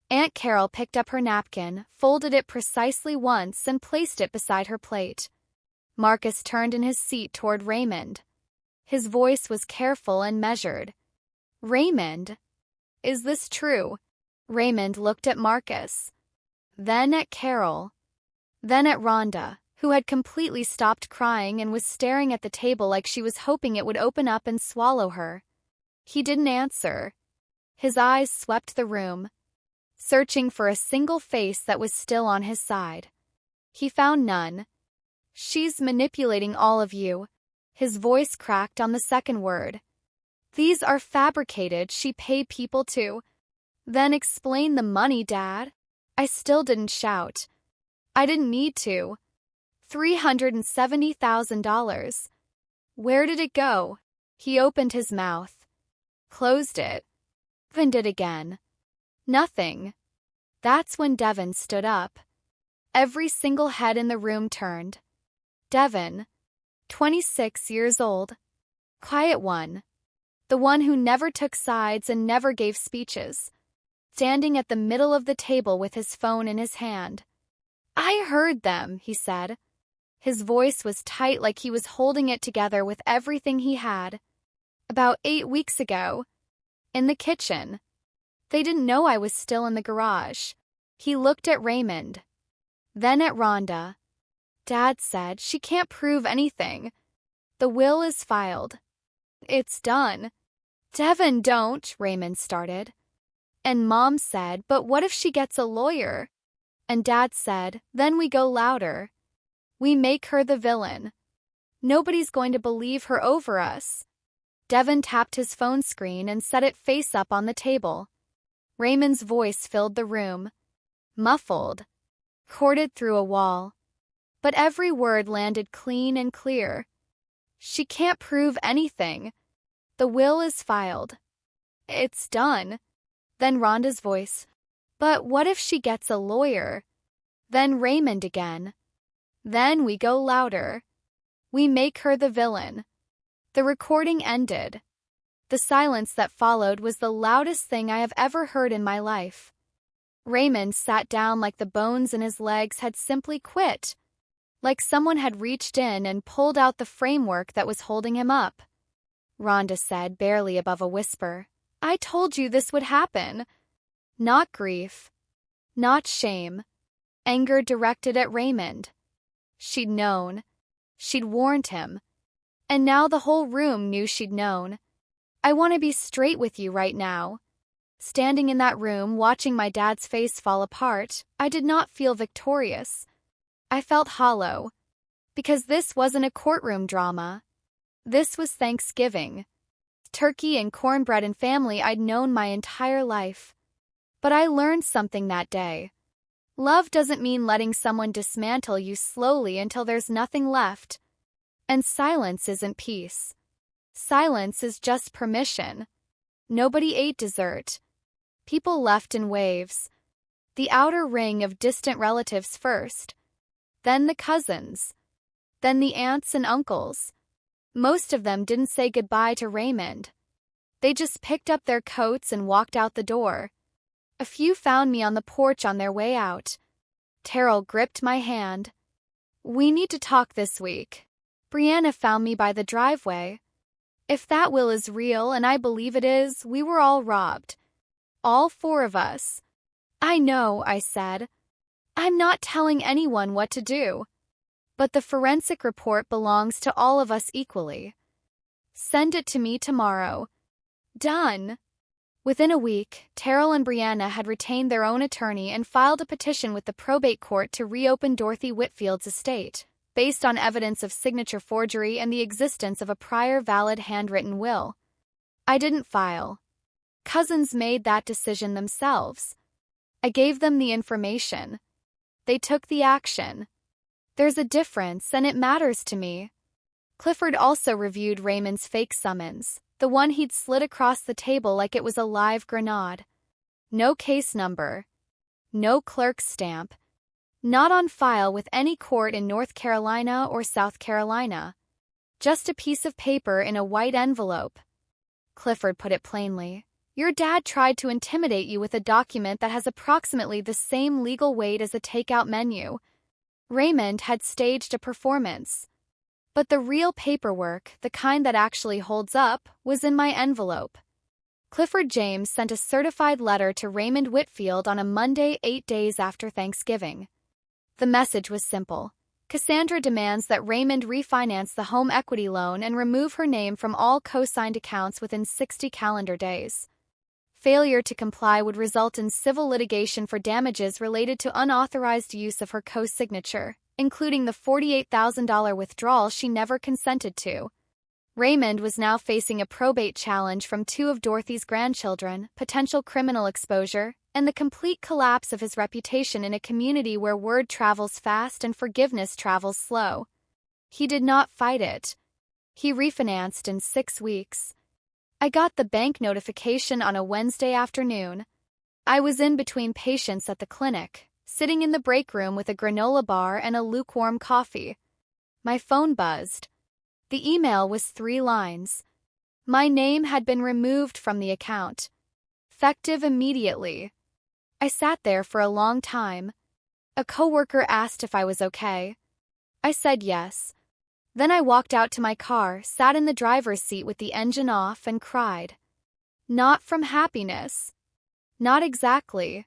Aunt Carol picked up her napkin, folded it precisely once, and placed it beside her plate. Marcus turned in his seat toward Raymond. His voice was careful and measured. "Raymond, is this true?" Raymond looked at Marcus, then at Carol, then at Rhonda, who had completely stopped crying and was staring at the table like she was hoping it would open up and swallow her. He didn't answer. His eyes swept the room, searching for a single face that was still on his side. He found none. "She's manipulating all of you." His voice cracked on the second word. "These are fabricated. She paid people to." "Then explain the money, Dad." I still didn't shout. I didn't need to. $370,000. Where did it go? He opened his mouth, closed it, opened it again. Nothing. That's when Devin stood up. Every single head in the room turned. Devin, 26 years old. Quiet one. The one who never took sides and never gave speeches. Standing at the middle of the table with his phone in his hand. "I heard them," he said. His voice was tight like he was holding it together with everything he had. "About 8 weeks ago. In the kitchen. They didn't know I was still in the garage." He looked at Raymond. Then at Rhonda. "Dad said she can't prove anything. The will is filed. It's done." "Devin, don't," Raymond started. And Mom said, "But what if she gets a lawyer?" And Dad said, "Then we go louder. We make her the villain. Nobody's going to believe her over us." Devin tapped his phone screen and set it face up on the table. Raymond's voice filled the room. Muffled. Corded through a wall. But every word landed clean and clear. "She can't prove anything. The will is filed. It's done." Then Rhonda's voice. "But what if she gets a lawyer?" Then Raymond again. "Then we go louder. We make her the villain." The recording ended. The silence that followed was the loudest thing I have ever heard in my life. Raymond sat down like the bones in his legs had simply quit. Like someone had reached in and pulled out the framework that was holding him up. Rhonda said, barely above a whisper, "I told you this would happen." Not grief. Not shame. Anger directed at Raymond. She'd known. She'd warned him. And now the whole room knew she'd known. "I want to be straight with you right now." Standing in that room, watching my dad's face fall apart, I did not feel victorious. I felt hollow. Because this wasn't a courtroom drama. This was Thanksgiving. Turkey and cornbread and family I'd known my entire life. But I learned something that day. Love doesn't mean letting someone dismantle you slowly until there's nothing left. And silence isn't peace. Silence is just permission. Nobody ate dessert. People left in waves. The outer ring of distant relatives first. Then the cousins. Then the aunts and uncles. Most of them didn't say goodbye to Raymond. They just picked up their coats and walked out the door. A few found me on the porch on their way out. Terrell gripped my hand. "We need to talk this week." Brianna found me by the driveway. If that will is real, and I believe it is, we were all robbed. All four of us. "I know," I said. "I'm not telling anyone what to do. But the forensic report belongs to all of us equally. Send it to me tomorrow." Done. Within a week, Terrell and Brianna had retained their own attorney and filed a petition with the probate court to reopen Dorothy Whitfield's estate, based on evidence of signature forgery and the existence of a prior valid handwritten will. I didn't file. Cousins made that decision themselves. I gave them the information. They took the action. There's a difference, and it matters to me. Clifford also reviewed Raymond's fake summons, the one he'd slid across the table like it was a live grenade. No case number. No clerk's stamp. Not on file with any court in North Carolina or South Carolina. Just a piece of paper in a white envelope. Clifford put it plainly. Your dad tried to intimidate you with a document that has approximately the same legal weight as a takeout menu. Raymond had staged a performance. But the real paperwork, the kind that actually holds up, was in my envelope. Clifford James sent a certified letter to Raymond Whitfield on a Monday 8 days after Thanksgiving. The message was simple. Cassandra demands that Raymond refinance the home equity loan and remove her name from all co-signed accounts within 60 calendar days. Failure to comply would result in civil litigation for damages related to unauthorized use of her co-signature, including the $48,000 withdrawal she never consented to. Raymond was now facing a probate challenge from 2 of Dorothy's grandchildren, potential criminal exposure, and the complete collapse of his reputation in a community where word travels fast and forgiveness travels slow. He did not fight it. He refinanced in 6 weeks. I got the bank notification on a Wednesday afternoon. I was in between patients at the clinic, sitting in the break room with a granola bar and a lukewarm coffee. My phone buzzed. The email was 3 lines. My name had been removed from the account. Effective immediately. I sat there for a long time. A coworker asked if I was okay. I said yes. Then I walked out to my car, sat in the driver's seat with the engine off, and cried. Not from happiness. Not exactly.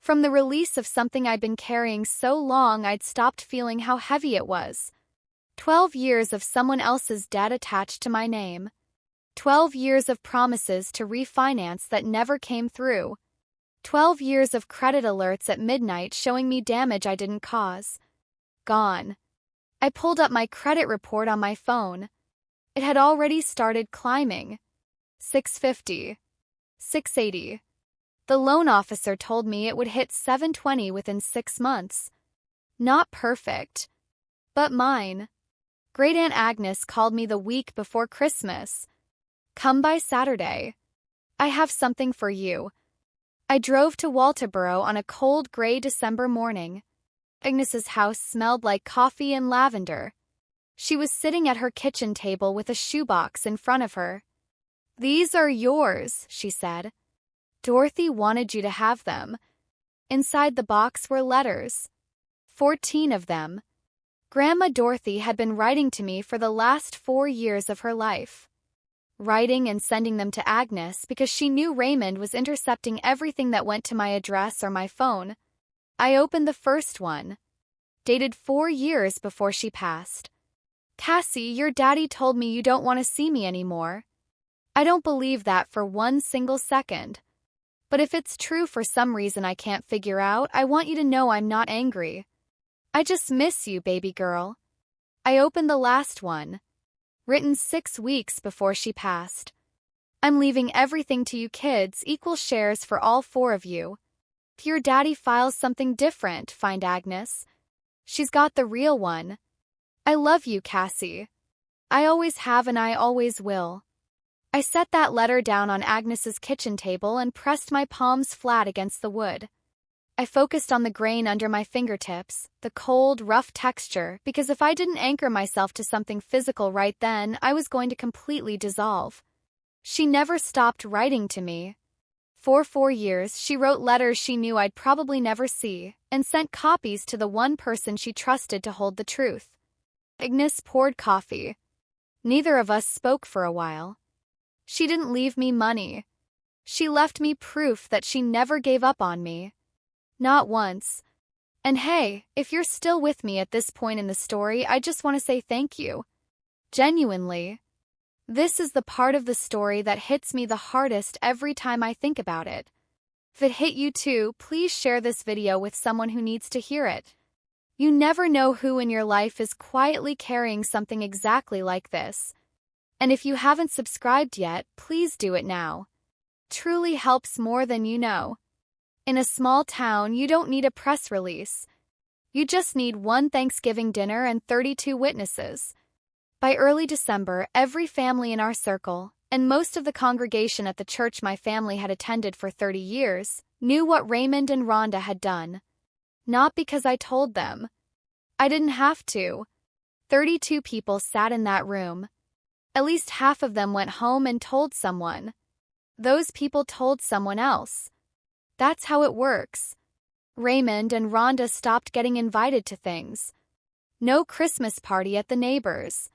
From the release of something I'd been carrying so long I'd stopped feeling how heavy it was. 12 years of someone else's debt attached to my name. 12 years of promises to refinance that never came through. 12 years of credit alerts at midnight showing me damage I didn't cause. Gone. I pulled up my credit report on my phone. It had already started climbing. 650. 680. The loan officer told me it would hit 720 within 6 months. Not perfect. But mine. Great Aunt Agnes called me the week before Christmas. Come by Saturday. I have something for you. I drove to Walterboro on a cold gray December morning. Agnes's house smelled like coffee and lavender. She was sitting at her kitchen table with a shoebox in front of her. These are yours, she said. Dorothy wanted you to have them. Inside the box were letters. 14 of them. Grandma Dorothy had been writing to me for the last 4 years of her life. Writing and sending them to Agnes because she knew Raymond was intercepting everything that went to my address or my phone. I opened the first one. Dated 4 years before she passed. Cassie, your daddy told me you don't want to see me anymore. I don't believe that for one single second. But if it's true for some reason I can't figure out, I want you to know I'm not angry. I just miss you, baby girl. I opened the last one, written 6 weeks before she passed. I'm leaving everything to you kids, equal shares for all 4 of you. If your daddy files something different, find Agnes. She's got the real one. I love you, Cassie. I always have and I always will. I set that letter down on Agnes's kitchen table and pressed my palms flat against the wood. I focused on the grain under my fingertips, the cold, rough texture, because if I didn't anchor myself to something physical right then, I was going to completely dissolve. She never stopped writing to me. For 4 years, she wrote letters she knew I'd probably never see, and sent copies to the one person she trusted to hold the truth. Agnes poured coffee. Neither of us spoke for a while. She didn't leave me money. She left me proof that she never gave up on me. Not once. And hey, if you're still with me at this point in the story, I just want to say thank you. Genuinely. This is the part of the story that hits me the hardest every time I think about it. If it hit you too, please share this video with someone who needs to hear it. You never know who in your life is quietly carrying something exactly like this. And if you haven't subscribed yet, please do it now. Truly helps more than you know. In a small town, you don't need a press release. You just need one Thanksgiving dinner and 32 witnesses. By early December, every family in our circle, and most of the congregation at the church my family had attended for 30 years, knew what Raymond and Rhonda had done. Not because I told them. I didn't have to. 32 people sat in that room. At least half of them went home and told someone. Those people told someone else. That's how it works. Raymond and Rhonda stopped getting invited to things. No Christmas party at the neighbors.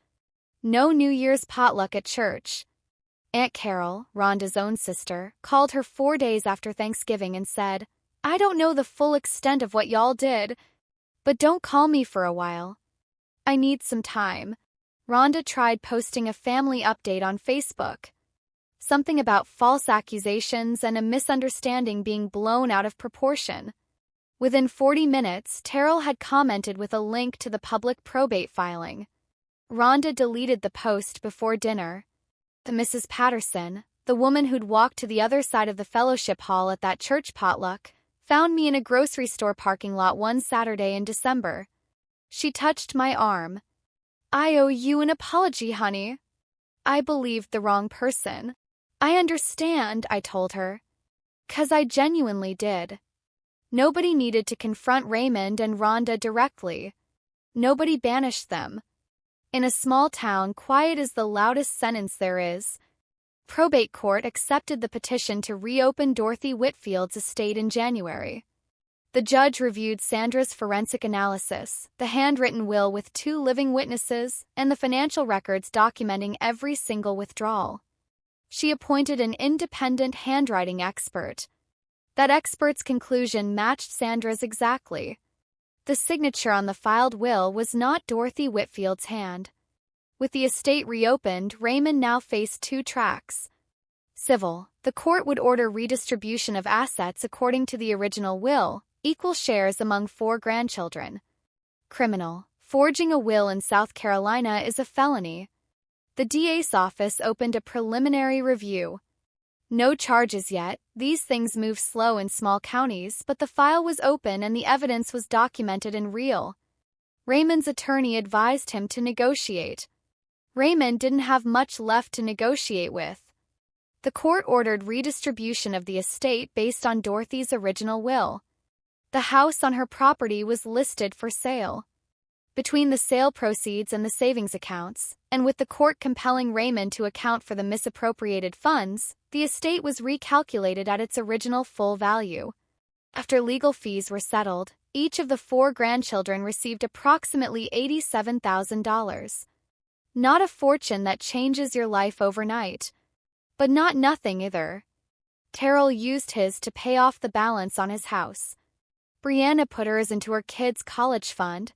No New Year's potluck at church. Aunt Carol, Rhonda's own sister, called her 4 days after Thanksgiving and said, "I don't know the full extent of what y'all did, but don't call me for a while. I need some time." Rhonda tried posting a family update on Facebook. Something about false accusations and a misunderstanding being blown out of proportion. Within 40 minutes, Terrell had commented with a link to the public probate filing. Rhonda deleted the post before dinner. Mrs. Patterson, the woman who'd walked to the other side of the fellowship hall at that church potluck, found me in a grocery store parking lot one Saturday in December. She touched my arm. "I owe you an apology, honey. I believed the wrong person." "I understand," I told her. 'Cause I genuinely did. Nobody needed to confront Raymond and Rhonda directly. Nobody banished them. In a small town, quiet is the loudest sentence there is. Probate court accepted the petition to reopen Dorothy Whitfield's estate in January. The judge reviewed Sandra's forensic analysis, the handwritten will with 2 living witnesses, and the financial records documenting every single withdrawal. She appointed an independent handwriting expert. That expert's conclusion matched Sandra's exactly. The signature on the filed will was not Dorothy Whitfield's hand. With the estate reopened, Raymond now faced 2 tracks. Civil, the court would order redistribution of assets according to the original will, equal shares among 4 grandchildren. Criminal, forging a will in South Carolina is a felony. The DA's office opened a preliminary review. No charges yet, these things move slow in small counties, but the file was open and the evidence was documented and real. Raymond's attorney advised him to negotiate. Raymond didn't have much left to negotiate with. The court ordered redistribution of the estate based on Dorothy's original will. The house on her property was listed for sale. Between the sale proceeds and the savings accounts, and with the court compelling Raymond to account for the misappropriated funds, the estate was recalculated at its original full value. After legal fees were settled, each of the 4 grandchildren received approximately $87,000. Not a fortune that changes your life overnight. But not nothing either. Terrell used his to pay off the balance on his house. Brianna put hers into her kids' college fund.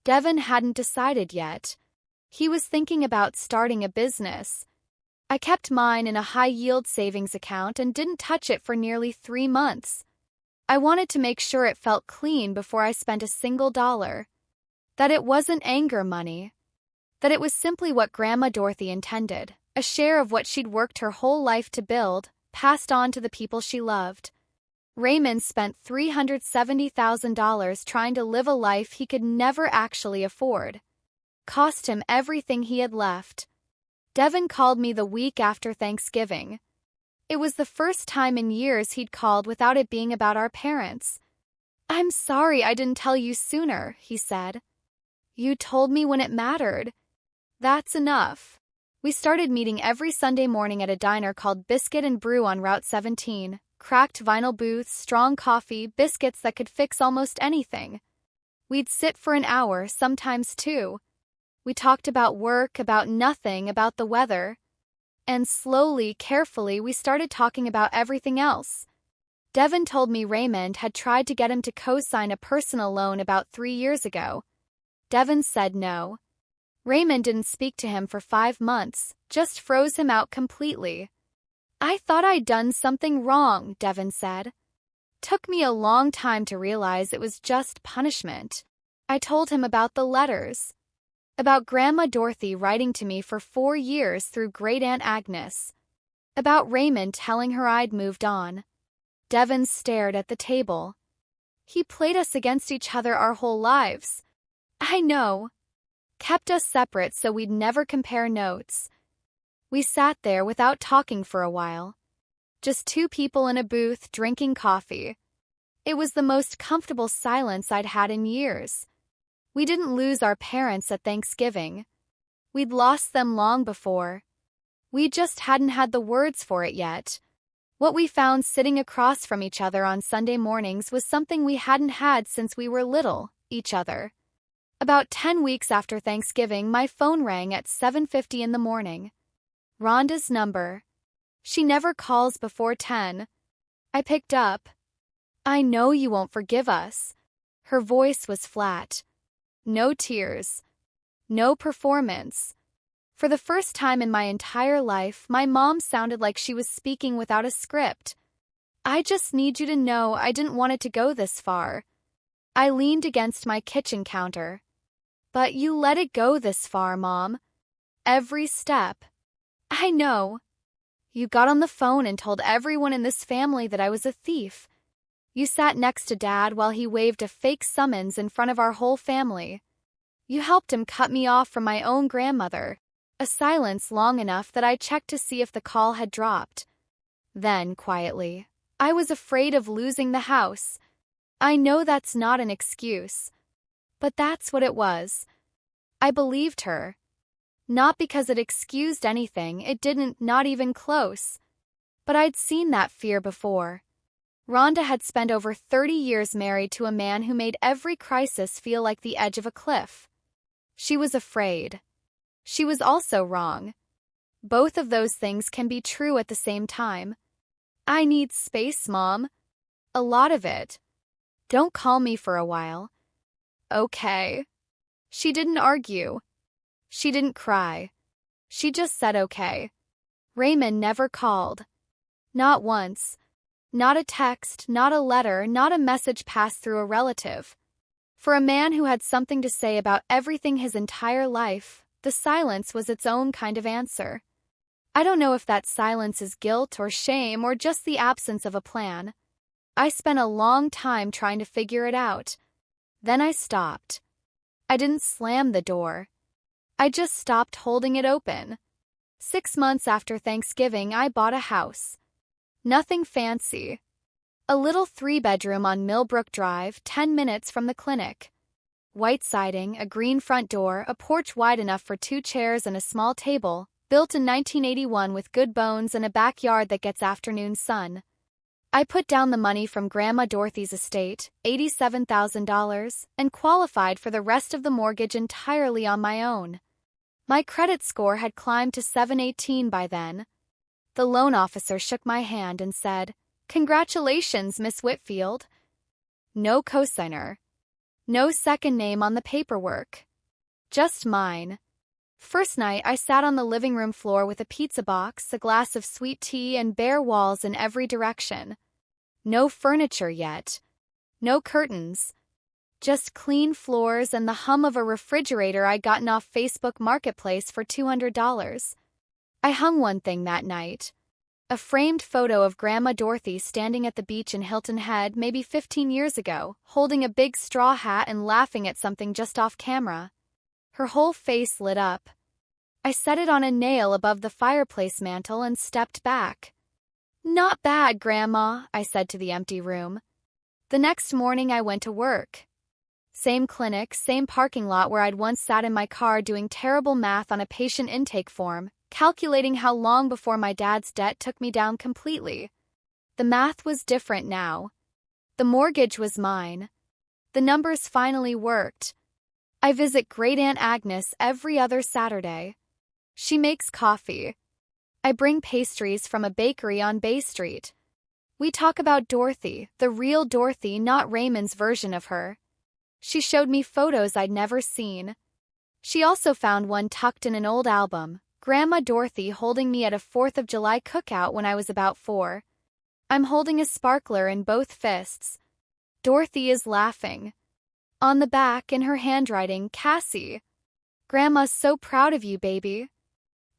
Devin hadn't decided yet. He was thinking about starting a business. I kept mine in a high-yield savings account and didn't touch it for nearly 3 months. I wanted to make sure it felt clean before I spent a single dollar. That it wasn't anger money. that it was simply what Grandma Dorothy intended, a share of what she'd worked her whole life to build, passed on to the people she loved. Raymond spent $370,000 trying to live a life he could never actually afford. Cost him everything he had left. Devin called me the week after Thanksgiving. It was the first time in years he'd called without it being about our parents. "I'm sorry I didn't tell you sooner," he said. "You told me when it mattered. That's enough." We started meeting every Sunday morning at a diner called Biscuit and Brew on Route 17. Cracked vinyl booths, strong coffee, biscuits that could fix almost anything. We'd sit for an hour, sometimes two. We talked about work, about nothing, about the weather. And slowly, carefully, we started talking about everything else. Devin told me Raymond had tried to get him to co-sign a personal loan about 3 years ago. Devin said no. Raymond didn't speak to him for 5 months, just froze him out completely. "I thought I'd done something wrong," Devin said. "Took me a long time to realize it was just punishment." I told him about the letters. About Grandma Dorothy writing to me for 4 years through Great Aunt Agnes. About Raymond telling her I'd moved on. Devin stared at the table. "He played us against each other our whole lives." "I know. Kept us separate so we'd never compare notes." We sat there without talking for a while. Just 2 people in a booth drinking coffee. It was the most comfortable silence I'd had in years. We didn't lose our parents at Thanksgiving. We'd lost them long before. We just hadn't had the words for it yet. What we found sitting across from each other on Sunday mornings was something we hadn't had since we were little, each other. About 10 weeks after Thanksgiving, my phone rang at 7:50 in the morning. Rhonda's number. She never calls before 10. I picked up. "I know you won't forgive us." Her voice was flat. No tears. No performance. For the first time in my entire life, my mom sounded like she was speaking without a script. "I just need you to know I didn't want it to go this far." I leaned against my kitchen counter. "But you let it go this far, Mom. Every step." "I know. You got on the phone and told everyone in this family that I was a thief. You sat next to Dad while he waved a fake summons in front of our whole family. You helped him cut me off from my own grandmother." A silence long enough that I checked to see if the call had dropped. Then, quietly, "I was afraid of losing the house. I know that's not an excuse. But that's what it was." I believed her. Not because it excused anything, it didn't, not even close. But I'd seen that fear before. Rhonda had spent over 30 years married to a man who made every crisis feel like the edge of a cliff. She was afraid. She was also wrong. Both of those things can be true at the same time. "I need space, Mom. A lot of it. Don't call me for a while." "Okay." She didn't argue. She didn't cry. She just said okay. Raymond never called. Not once. Not a text, not a letter, not a message passed through a relative. For a man who had something to say about everything his entire life, the silence was its own kind of answer. I don't know if that silence is guilt or shame or just the absence of a plan. I spent a long time trying to figure it out. Then I stopped. I didn't slam the door. I just stopped holding it open. 6 months after Thanksgiving, I bought a house. Nothing fancy. A little 3-bedroom on Millbrook Drive, 10 minutes from the clinic. White siding, a green front door, a porch wide enough for 2 chairs and a small table, built in 1981 with good bones and a backyard that gets afternoon sun. I put down the money from Grandma Dorothy's estate, $87,000, and qualified for the rest of the mortgage entirely on my own. My credit score had climbed to 718 by then. The loan officer shook my hand and said, "Congratulations, Miss Whitfield." No cosigner. No second name on the paperwork. Just mine. First night, I sat on the living room floor with a pizza box, a glass of sweet tea, and bare walls in every direction. No furniture yet. No curtains. Just clean floors and the hum of a refrigerator I'd gotten off Facebook Marketplace for $200. I hung one thing that night. A framed photo of Grandma Dorothy standing at the beach in Hilton Head maybe 15 years ago, holding a big straw hat and laughing at something just off camera. Her whole face lit up. I set it on a nail above the fireplace mantel and stepped back. "Not bad, Grandma," I said to the empty room. The next morning I went to work. Same clinic, same parking lot where I'd once sat in my car doing terrible math on a patient intake form, calculating how long before my dad's debt took me down completely. The math was different now. The mortgage was mine. The numbers finally worked. I visit Great Aunt Agnes every other Saturday. She makes coffee. I bring pastries from a bakery on Bay Street. We talk about Dorothy, the real Dorothy, not Raymond's version of her. She showed me photos I'd never seen. She also found one tucked in an old album, Grandma Dorothy holding me at a 4th of July cookout when I was about 4. I'm holding a sparkler in both fists. Dorothy is laughing. On the back, in her handwriting, "Cassie. Grandma's so proud of you, baby."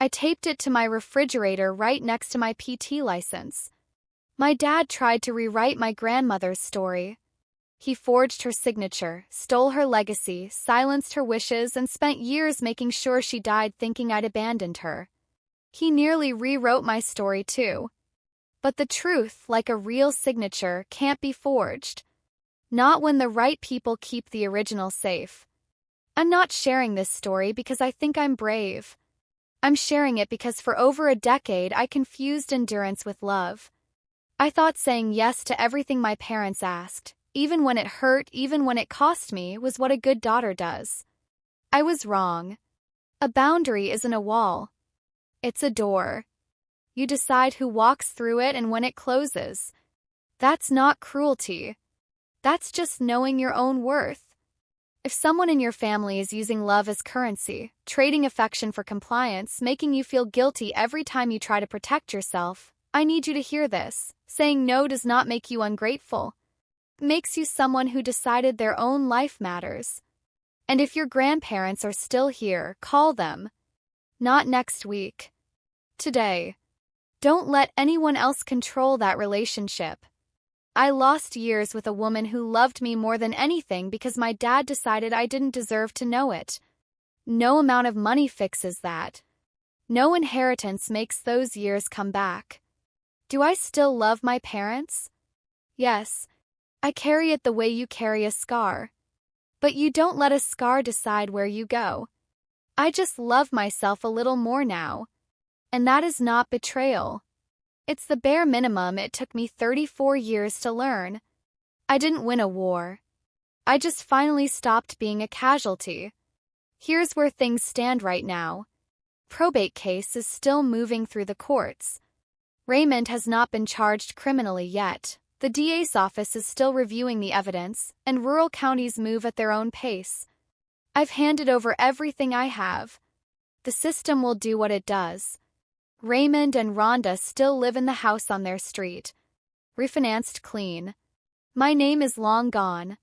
I taped it to my refrigerator right next to my PT license. My dad tried to rewrite my grandmother's story. He forged her signature, stole her legacy, silenced her wishes, and spent years making sure she died thinking I'd abandoned her. He nearly rewrote my story too. But the truth, like a real signature, can't be forged. Not when the right people keep the original safe. I'm not sharing this story because I think I'm brave. I'm sharing it because for over a decade I confused endurance with love. I thought saying yes to everything my parents asked, even when it hurt, even when it cost me, was what a good daughter does. I was wrong. A boundary isn't a wall. It's a door. You decide who walks through it and when it closes. That's not cruelty. That's just knowing your own worth. If someone in your family is using love as currency, trading affection for compliance, making you feel guilty every time you try to protect yourself, I need you to hear this. Saying no does not make you ungrateful. It makes you someone who decided their own life matters. And if your grandparents are still here, call them. Not next week. Today. Don't let anyone else control that relationship. I lost years with a woman who loved me more than anything because my dad decided I didn't deserve to know it. No amount of money fixes that. No inheritance makes those years come back. Do I still love my parents? Yes. I carry it the way you carry a scar. But you don't let a scar decide where you go. I just love myself a little more now. And that is not betrayal. It's the bare minimum it took me 34 years to learn. I didn't win a war. I just finally stopped being a casualty. Here's where things stand right now. Probate case is still moving through the courts. Raymond has not been charged criminally yet. The DA's office is still reviewing the evidence, and rural counties move at their own pace. I've handed over everything I have. The system will do what it does. Raymond and Rhonda still live in the house on their street. Refinanced clean. My name is long gone.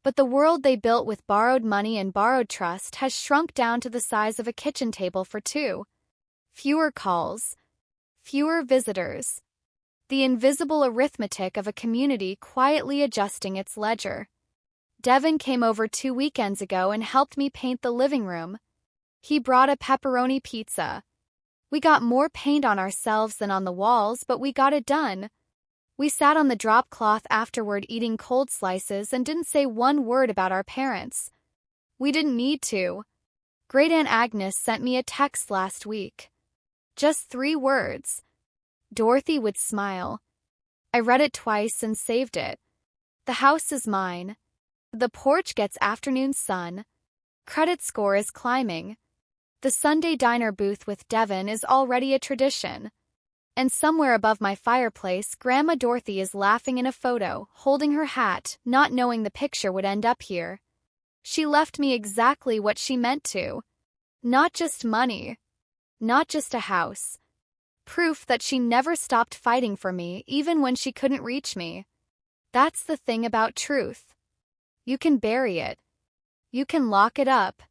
But the world they built with borrowed money and borrowed trust has shrunk down to the size of a kitchen table for two. Fewer calls. Fewer visitors. The invisible arithmetic of a community quietly adjusting its ledger. Devin came over 2 weekends ago and helped me paint the living room. He brought a pepperoni pizza. We got more paint on ourselves than on the walls, but we got it done. We sat on the drop cloth afterward eating cold slices and didn't say one word about our parents. We didn't need to. Great Aunt Agnes sent me a text last week. Just 3 words. Dorothy would smile. I read it twice and saved it. The house is mine. The porch gets afternoon sun. Credit score is climbing. The Sunday diner booth with Devin is already a tradition. And somewhere above my fireplace, Grandma Dorothy is laughing in a photo, holding her hat, not knowing the picture would end up here. She left me exactly what she meant to. Not just money. Not just a house. Proof that she never stopped fighting for me, even when she couldn't reach me. That's the thing about truth. You can bury it. You can lock it up.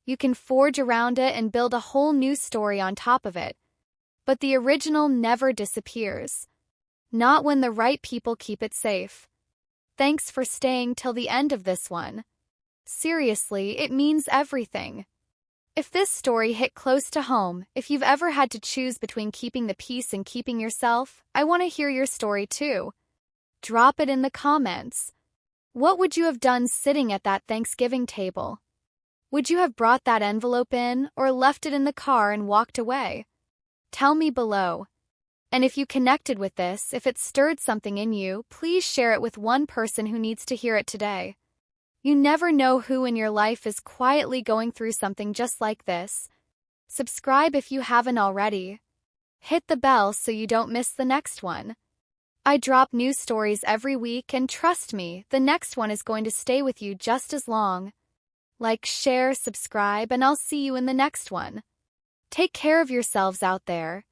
You can forge around it and build a whole new story on top of it. But the original never disappears. Not when the right people keep it safe. Thanks for staying till the end of this one. Seriously, it means everything. If this story hit close to home, if you've ever had to choose between keeping the peace and keeping yourself, I want to hear your story too. Drop it in the comments. What would you have done sitting at that Thanksgiving table? Would you have brought that envelope in or left it in the car and walked away? Tell me below. And if you connected with this, if it stirred something in you, please share it with one person who needs to hear it today. You never know who in your life is quietly going through something just like this. Subscribe if you haven't already. Hit the bell so you don't miss the next one. I drop new stories every week, and trust me, the next one is going to stay with you just as long. Like, share, subscribe, and I'll see you in the next one. Take care of yourselves out there.